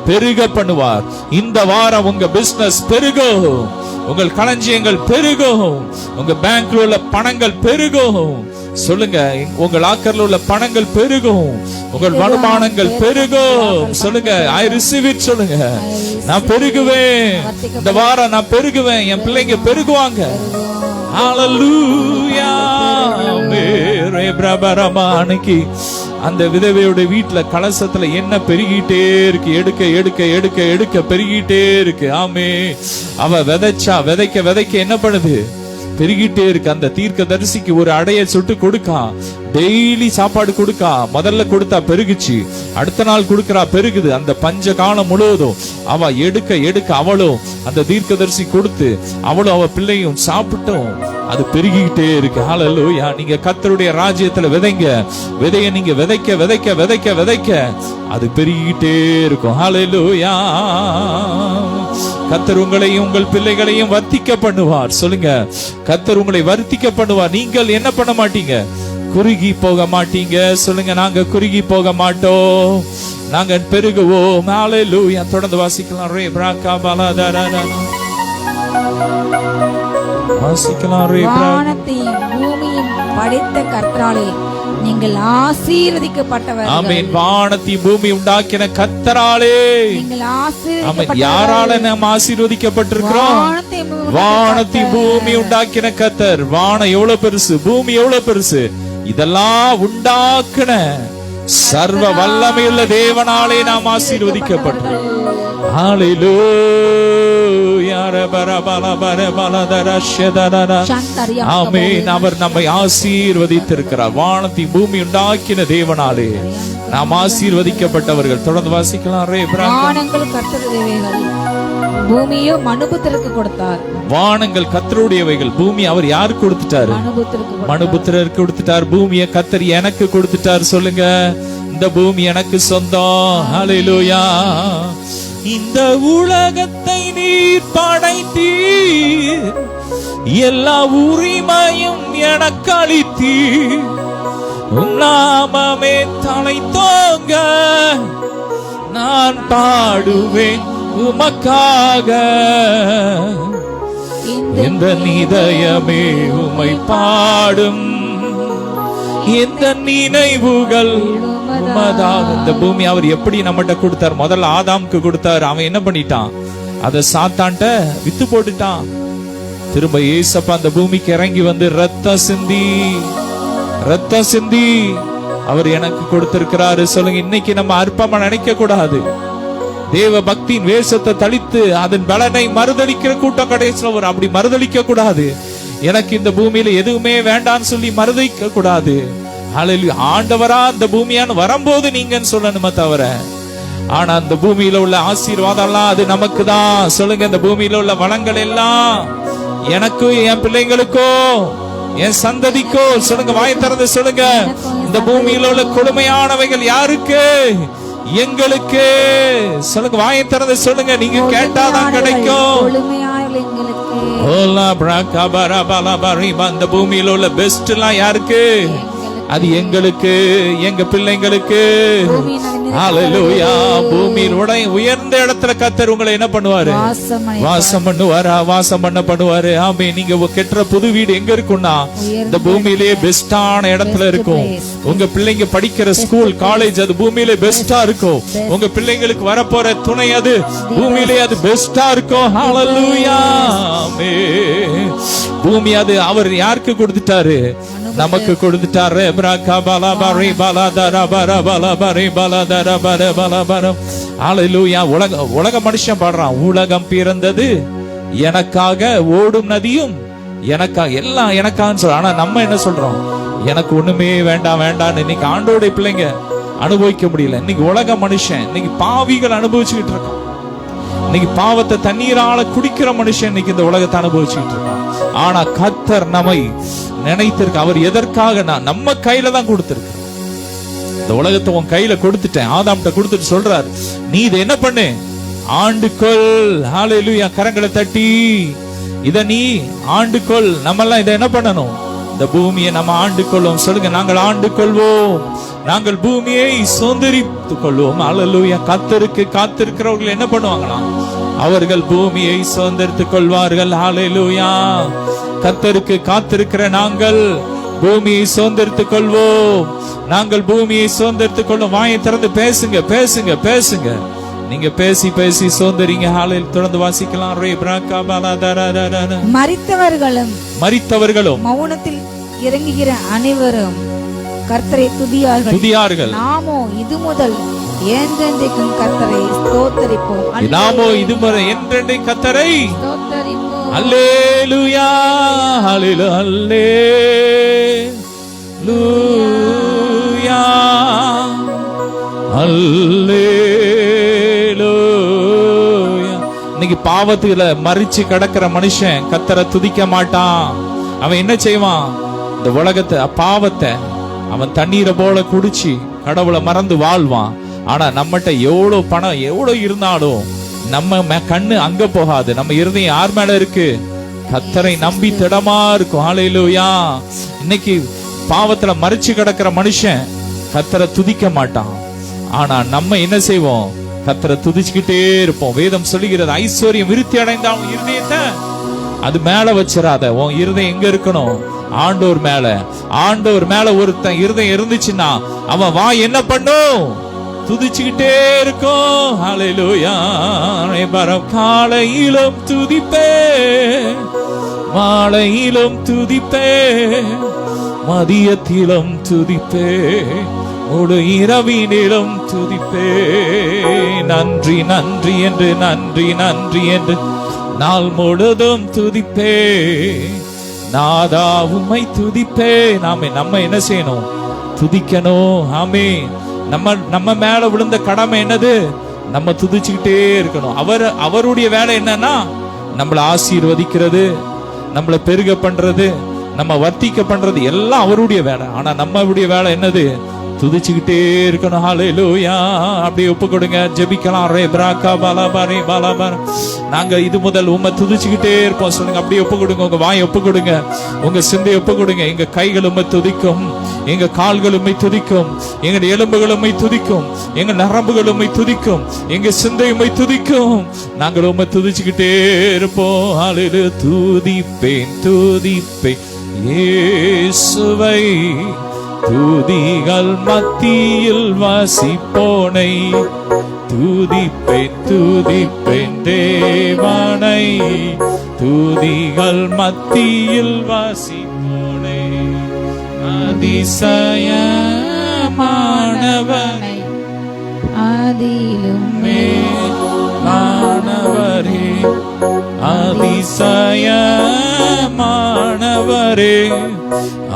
பெருக பண்ணுவார். இந்த வாரம் உங்க பிசினஸ் பெருகும், உங்கள் களஞ்சியங்கள் பெருகும், உங்க பேங்க்ல உள்ள பணங்கள் பெருகும். சொல்லுங்க. உங்கள் லாக்கர்ல உள்ள பணங்கள் பெருகும், உங்கள் வருமானங்கள் பெருகும். சொல்லுங்க. I receive it. சொல்லுங்க. நான் பெருகுவேன். இந்த வாரம் நான் பெருகுவேன். என் பிள்ளைங்க பெருகுவாங்க. ஹல்லேலூயா. மேரே பிரபரமா. அன்னைக்கு அந்த விதவையோட வீட்டுல கலசத்துல என்ன பெருகிட்டே இருக்கு, எடுக்க பெருகிட்டே இருக்கு. ஆமே. அவ விதைக்க என்ன பண்ணுது? பெருகிட்டே இருக்கு. அந்த தீர்க்கதரிசிக்கு ஒரு அடைய சுட்டு கொடுக்கா, டெய்லி சாப்பாடு கொடுக்கா. முதல்ல கொடுத்தா பெருகுச்சு, அடுத்த நாள் கொடுக்கறா பெருகுது. அந்த பஞ்ச காலம் முழுவதும் அவ எடுக்க அவளும் அந்த தீர்க்கதரிசி கொடுத்து அவளும் அவ பிள்ளையும் சாப்பிட்டோம். அது பெருகிட்டே இருக்கு. ஹல்லேலூயா. நீங்க கர்த்தருடைய ராஜ்யத்துல விதைய நீங்க விதைக்க அது பெருகிட்டே இருக்கும். ஹல்லேலூயா. கர்த்தர் உங்களையும் உங்கள் பிள்ளைகளையும் வர்த்திக்க பண்ணுவார். சொல்லுங்க. கர்த்தர் உங்களை வர்த்திக்க பண்ணுவார். நீங்கள் என்ன பண்ண மாட்டீங்க? குறுகி போக மாட்டீங்க. சொல்லுங்க. நாங்க குறுகி போக மாட்டோம், நாங்க பெருகுவோம். ஹல்லேலூயா. தொடர்ந்து வாசிக்கலாம். ரே பிராகா பலதரன வாசிக்கலாம். ரே வானத்தையும் பூமியையும் படைத்த கர்த்தராலே நீங்கள் ஆசீர்வதிக்கப்பட்டவர்கள். ஆமென். வானத்தையும் பூமி உண்டாக்கின கர்த்தராலே நீங்கள் ஆசீர்வதிக்கப்பட்டவர்கள். யாரால நாம் ஆசீர்வதிக்கப்பட்டிருக்கிறோம்? வானத்தையும் பூமி உண்டாக்கின கர்த்தர். வானம் எவ்வளவு பெருசு, பூமி எவ்வளவு பெருசு, இதெல்லாம் உண்டாக்குன சர்வ வல்லமையுள்ள தேவனாலே நாம் ஆசீர்வதிக்கப்பட்டோம். ஹல்லேலூயா. ஆமென். அவர் நம்மை ஆசீர்வதித்திருக்கிறார். வானத்தை பூமி உண்டாக்கின தேவனாலே நாம் ஆசீர்வதிக்கப்பட்டவர்கள். தொடர்ந்து வாசிக்கலாம். ரே வானங்கள் கர்த்தருடையவைகள், பூமியோ மனுபுத்திரருக்கு கொடுத்தார். வானங்கள் கர்த்தருடையவைகள், பூமி அவர் யாருக்கு கொடுத்துட்டாரு? மனுபுத்திரருக்கு கொடுத்துட்டார். பூமியை கர்த்தர் எனக்கு கொடுத்துட்டார். சொல்லுங்க. இந்த பூமி எனக்கு சொந்தம். ஹல்லேலூயா. இந்த உலகத்தை நீர் படைத்தீர், எல்லா உரிமையும் எனக்கு அளித்தீர். உம் நாமமே தலைத்தோங்க நான் பாடுவேன் உமக்காக. இந்த நிதயமே உமை பாடும், இந்த நினைவுகள் உமதாக. இந்த பூமி அவர் எப்படி நம்மகிட்ட கொடுத்தார்? முதல்ல ஆதாமுக்கு கொடுத்தார். அவன் என்ன பண்ணிட்டான்? அத சாத்தான்ட்ட வித்து போட்டுட்டான். திரும்ப ஏசப்பா அந்த பூமிக்கு இறங்கி வந்து ரத்தம் சிந்தி அவர் எனக்கு கொடுத்திருக்கிறாரு. சொல்லுங்க. இன்னைக்கு நம்ம அற்பமா நினைக்க கூடாது. தேவ பக்தியின் வேஷத்தை தளித்து அதன் பலனை மறுதளிக்கிற கூட்டம் கடைசியில் வரும். அப்படி மறுதளிக்க கூடாது. எனக்கு இந்த பூமியில எதுவுமே வேண்டான்னு சொல்லி மறுதளிக்க கூடாது. ஹல்லேலூயா. ஆண்டவரா அந்த பூமியான்னு வரும்போது நீங்கன்னு சொல்லணுமே தவிர, ஆனா அந்த பூமியில உள்ள ஆசீர்வாதம் எல்லாம் அது நமக்கு தான். சொல்லுங்க. இந்த பூமியில உள்ள வளங்கள் எல்லாம் எனக்கும் என் பிள்ளைங்களுக்கோ என் சந்ததிக்கோ. சொல்லுங்க. வாயை திறந்து சொல்லுங்க. இந்த பூமியில உள்ள கொடுமையானவைகள் யாருக்கு? எங்களுக்கு. சொல்லுங்க. வாயை திறந்து சொல்லுங்க. நீங்க கேட்டாதான் கிடைக்கும். இந்த பூமியில உள்ள பெஸ்ட் எல்லாம் யாருக்கு? அது எங்களுக்கு, எங்க பிள்ளைங்களுக்கு. பூமியின் அதின் ஹalleluya. பூமியின் உயர்ந்த இடத்துல கர்த்தர் உங்களை என்ன பண்ணுவாரு? வாசம் பண்ணுவாரா? வாசம் பண்ணுவாரு. ஆமே. நீங்க கெட்டுற புது வீடு எங்க இருக்கும்னா இந்த பூமியிலேயே பெஸ்டான இடத்துல இருக்கும். உங்க பிள்ளைங்க படிக்கிற ஸ்கூல், காலேஜ் அது பூமியிலே பெஸ்டா இருக்கும். உங்க பிள்ளைங்களுக்கு வரப்போற துணை அது பூமியிலே அது பெஸ்டா இருக்கும். ஹalleluya. ஆமே. பூமி அது அவர் யாருக்கு கொடுத்துட்டாரு? நமக்கு கொடுத்துட்டாரு. ஹalleluya. உலக மனுஷன் பாடுறான், உலகம் பிறந்தது எனக்காக, ஓடும் நதியும் எனக்காக, எல்லாம் எனக்கான்னு சொல்ற. ஆனா நம்ம என்ன சொல்றோம்? எனக்கு ஒண்ணுமே வேண்டாம் வேண்டாம்னு இன்னைக்கு ஆண்டோட பிள்ளைங்க அனுபவிக்க முடியல. இன்னைக்கு உலக மனுஷன், இன்னைக்கு பாவிகள் அனுபவிச்சுக்கிட்டு இருக்கான். இன்னைக்கு பாவத்தை தண்ணீரால குடிக்கிற மனுஷன் இன்னைக்கு இந்த உலகத்தை அனுபவிச்சுக்கிட்டு இருக்கான். ஆனா கர்த்தர் நம்மை நினைத்திருக்க. அவர் எதற்காக? நம்ம கையில தான் கொடுத்திருக்கு. இந்த உலகத்தை உன் கையில கொடுத்துட்டேன், ஆதாம்கிட்ட கொடுத்துட்டு சொல்றாரு, நீ இதை என்ன பண்ணு? ஆண்டுகொள். ஹalleluya. கரங்களை தட்டி இத நீ ஆண்டுகொள். நம்ம எல்லாம் இதை என்ன பண்ணணும்? இந்த பூமியை நம்ம ஆண்டு கொள்வோம். சொல்லுங்க, நாங்கள் ஆண்டு கொள்வோம். நாங்கள் பூமியை சுதந்தரித்துக் கொள்வோம். ஹalleluya. கர்த்தருக்கு காத்திருக்கிறவர்கள் என்ன பண்ணுவாங்களாம்? அவர்கள் பூமியை சுதந்தரித்துக் கொள்வார்கள். ஹalleluya. கர்த்தருக்கு காத்திருக்கிற நாங்கள் பூமியை சுதந்தரித்துக் கொள்வோம். நாங்கள் பூமியை சுதந்தரித்துக் கொள்வோம். வாயை திறந்து பேசுங்க, பேசுங்க, பேசுங்க. நீங்க பேசி பேசி சுதந்தரிங்க. ஹalleluya. தொடர்ந்து வாசிக்கலாம். மரித்தவர்களும் மௌனத்தில் இறங்குகிற அனைவரும் கர்த்தரை துதியார்கள். நாமோ இது முதல் என்றென்றைக்கும் கர்த்தரை ஸ்தோத்தரிப்போம். நாமோ இது முதல் என்றென்றைக்கும் கர்த்தரை ஸ்தோத்தரிப்போம். அல்லேலூயா, அல்லேலூயா, அல்லேலூயா, அல்லேலூயா. இன்னைக்கு பாவத்துல மரிச்சு கிடக்கிற மனுஷன் கர்த்தரை துதிக்க மாட்டான். அவன் என்ன செய்வான்? இந்த உலகத்தை, பாவத்தை அவன் தண்ணீரை போல குடிச்சு கடவுளை மறந்து வாழ்வான். ஆனா நம்மகிட்ட எவ்வளவு பணம் எவ்வளவு இருந்தாலும் நம்ம கண்ணு அங்க போகாது. நம்ம இருதயம் யார் மேல இருக்கு? கர்த்தரை நம்பி திடமா இருக்கும். ஹalleluya. இன்னைக்கு பாவத்துல மரிச்சு கிடக்கிற மனுஷன் கர்த்தரை துதிக்க மாட்டான். ஆனா நம்ம என்ன செய்வோம்? கர்த்தரை துதிச்சுக்கிட்டே இருப்போம். வேதம் சொல்லுகிறது, ஐஸ்வர்யம் விருத்தி அடைந்தாலும் இருதயத்தை அது மேல வச்சிடாத. உன் இருதயம் எங்க இருக்கணும்? ஆண்டவர் மேல. ஆண்டவர் மேல ஒருத்தன் இருதயம் இருந்துச்சுன்னா அவன் வாய் என்ன பண்ணும்? துதிச்சுக்கிட்டே இருக்கும். ஹalleluya. காலையிலும் துதிப்பே, மாலையிலும் துதிப்பே, மதியத்திலும் துதிப்பே, முழு இரவினிலும் துதிப்பே. நன்றி நன்றி என்று, நன்றி நன்றி என்று நாள் முழுதும் துதிப்பே. நாதா உம்மை துதிப்பே. நம்ம என்ன செய்யணும்? துதிக்கணும். ஆமே. நம்ம மேல விழுந்த கடமை என்னது? நம்ம துதிச்சுக்கிட்டே இருக்கணும். அவருடைய வேலை என்னன்னா நம்மளை ஆசீர்வதிக்கிறது, நம்மளை பெருக பண்றது, நம்ம வர்த்திக்க பண்றது எல்லாம் அவருடைய வேலை. ஆனா நம்மளுடைய வேலை என்னது? துதிச்சுக்கிட்டே இருக்கணும். ஹalleluya. அப்படியே ஒப்பு கொடுங்க, ஜெபிக்கலாம். ரே பிராகா பாலாபாரி பாலாபார. நாங்க இது முதல் உம்மை துதிச்சுக்கிட்டே இருப்போம். சொல்லுங்க, அப்படியே ஒப்பு கொடுங்க. உங்க வாயை ஒப்பு கொடுங்க, உங்க சிந்தையை ஒப்பு கொடுங்க. எங்க கைகள் உம்மை துதிக்கும், எங்க கால்கள் உம்மை துதிக்கும், எங்க எலும்புகள் உம்மை துதிக்கும், எங்க நரம்புகள் உம்மை துதிக்கும், எங்க சிந்தை உம்மை துதிக்கும். நாங்கள் உம்மை துதிச்சுக்கிட்டே இருப்போம். ஹalleluya. துதிப்பேன் துதிப்பேன் இயேசுவை, துதிகள் மத்தியில் வசிப்போனை, துதிப்பேன் துதிப்பேன் தேவனை, துதிகள் மத்தியில் வசிப்போனை. அதிசயமானவனை, ஆதியிலும் மேலானவரே, அதிசயமானவரே,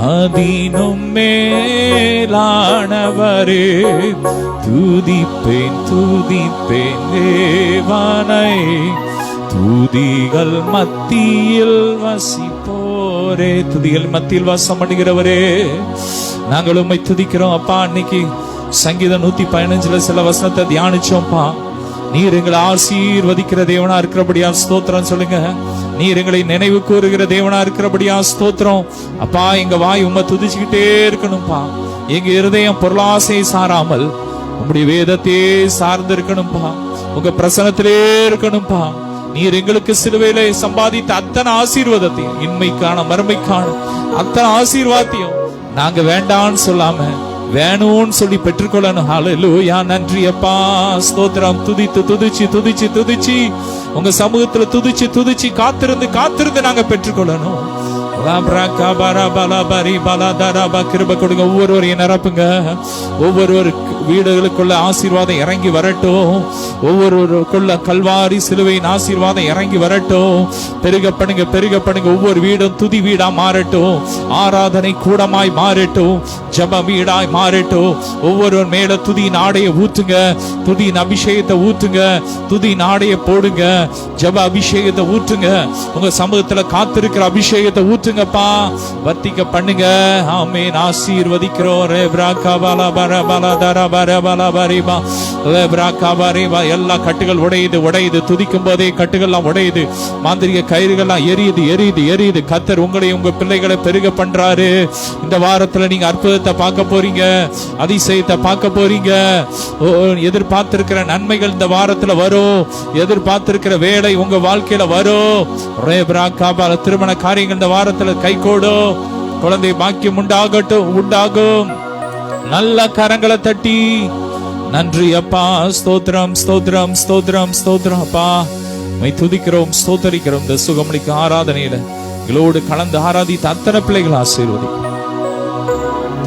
அதினும் மேலானவரே, துதிப்பேன் துதிப்பேன் தேவனை, துதிகள் மத்தியில் வசிப்போரே. துதிகள் மத்தியில் வாசம் பண்ணுகிறவரே, நாங்கள் உம்மை துதிக்கிறோம் அப்பா. அன்னைக்கு சங்கீதம் 115 சில வசனத்தை தியானிச்சோம்ப்பா. நீர் எங்களை ஆசீர்வதிக்கிற தேவனா இருக்கிறபடியா ஸ்தோத்திரம் சொல்லுங்க. நீர் எங்களை நினைவு கூறுகிற தேவனா இருக்கிறபடியா ஸ்தோத்திரம். அப்பா, எங்க வாய் உம்மை துதிச்சுக்கிட்டே இருக்கணும்பா. எங்க இருதயம் பொருளாசை சாராமல் உம்முடைய வேதத்தையே சார்ந்து இருக்கணும்பா. உங்க பிரசனத்திலே இருக்கணும்பா. நீர் எங்களுக்கு சிலுவையிலே சம்பாதித்த அத்தனை ஆசீர்வாதத்தையும், இன்மைக்கான மறுமைக்கான அத்தனை ஆசீர்வாதத்தையும் நாங்க வேண்டான்னு சொல்லாம வேணும்னு சொல்லி பெற்றுக்கொள்ளணும். ஹல்லேலூயா, நன்றி அப்பா, ஸ்தோத்திரம். துதித்து துதிச்சு துதிச்சு துதிச்சு உங்க சமூகத்துல துதிச்சு துதிச்சு காத்திருந்து நாங்க பெற்றுக்கொள்ளணும். கிருபை கொடுங்க. ஒவ்வொருவரையும் நிரப்புங்க. ஒவ்வொரு வீடுகளுக்குள்ள ஆசீர்வாதம் இறங்கி வரட்டும். ஒவ்வொருவருக்குள்ள கல்வாரி சிலுவையின் ஆசீர்வாதம் இறங்கி வரட்டும். பெருக பண்ணுங்க. ஒவ்வொரு வீடும் துதி வீடா மாறட்டும். ஆராதனை கூடமாய் மாறட்டும். ஜப வீடாய் மாறட்டும். ஒவ்வொருவர் மேல துதி நாடைய ஊத்துங்க. துதியின் அபிஷேகத்தை ஊத்துங்க. துதி நாடைய போடுங்க. ஜப அபிஷேகத்தை ஊத்துங்க. உங்க சமூகத்துல காத்திருக்கிற அபிஷேகத்தை ஊத்துங்கப்பா. வர்த்திக்க பண்ணுங்க. ஆமென். ஆசீர்வதிக்கிறோம். எல்லா கட்டுகள் உடையுது. துதிக்கும் போதே கட்டுகள்லாம் உடையுது. மாந்திரிக கயிறுகள்லாம் எரியுது. கர்த்தர் உங்களை உங்க பிள்ளைகளை பெருக பண்றாரு. இந்த வாரத்துல நீங்க அற்புதத்தை பார்க்க போறீங்க. அதிசயத்தை பார்க்க போறீங்க. எதிர்பார்த்திருக்கிற நன்மைகள் இந்த வாரத்துல வரும். எதிர்பார்த்திருக்கிற வேலை உங்க வாழ்க்கையில வரும். திருமண காரியங்கள் இந்த வாரத்துல கைகூடும். குழந்தை பாக்கியம் உண்டாகும். நல்ல கரங்களை தட்டி நன்றி அப்பா. ஸ்தோத்திரம் அப்பா. துதிக்கிறோம், ஸ்தோத்தரிக்கிறோம். இந்த சுகமளிக்கு ஆராதனையில எங்களோடு கலந்து ஆராதித்த அத்தனை பிள்ளைகள் ஆசீர்வதிங்க.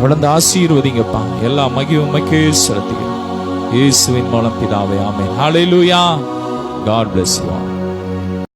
தொடர்ந்து ஆசீர்வதிங்கப்பா. எல்லா மகிமைக்கே செலுத்துகிறோம். இயேசுவின் மூலம் பிதாவே, ஆமென். ஹல்லேலூயா. God bless you all.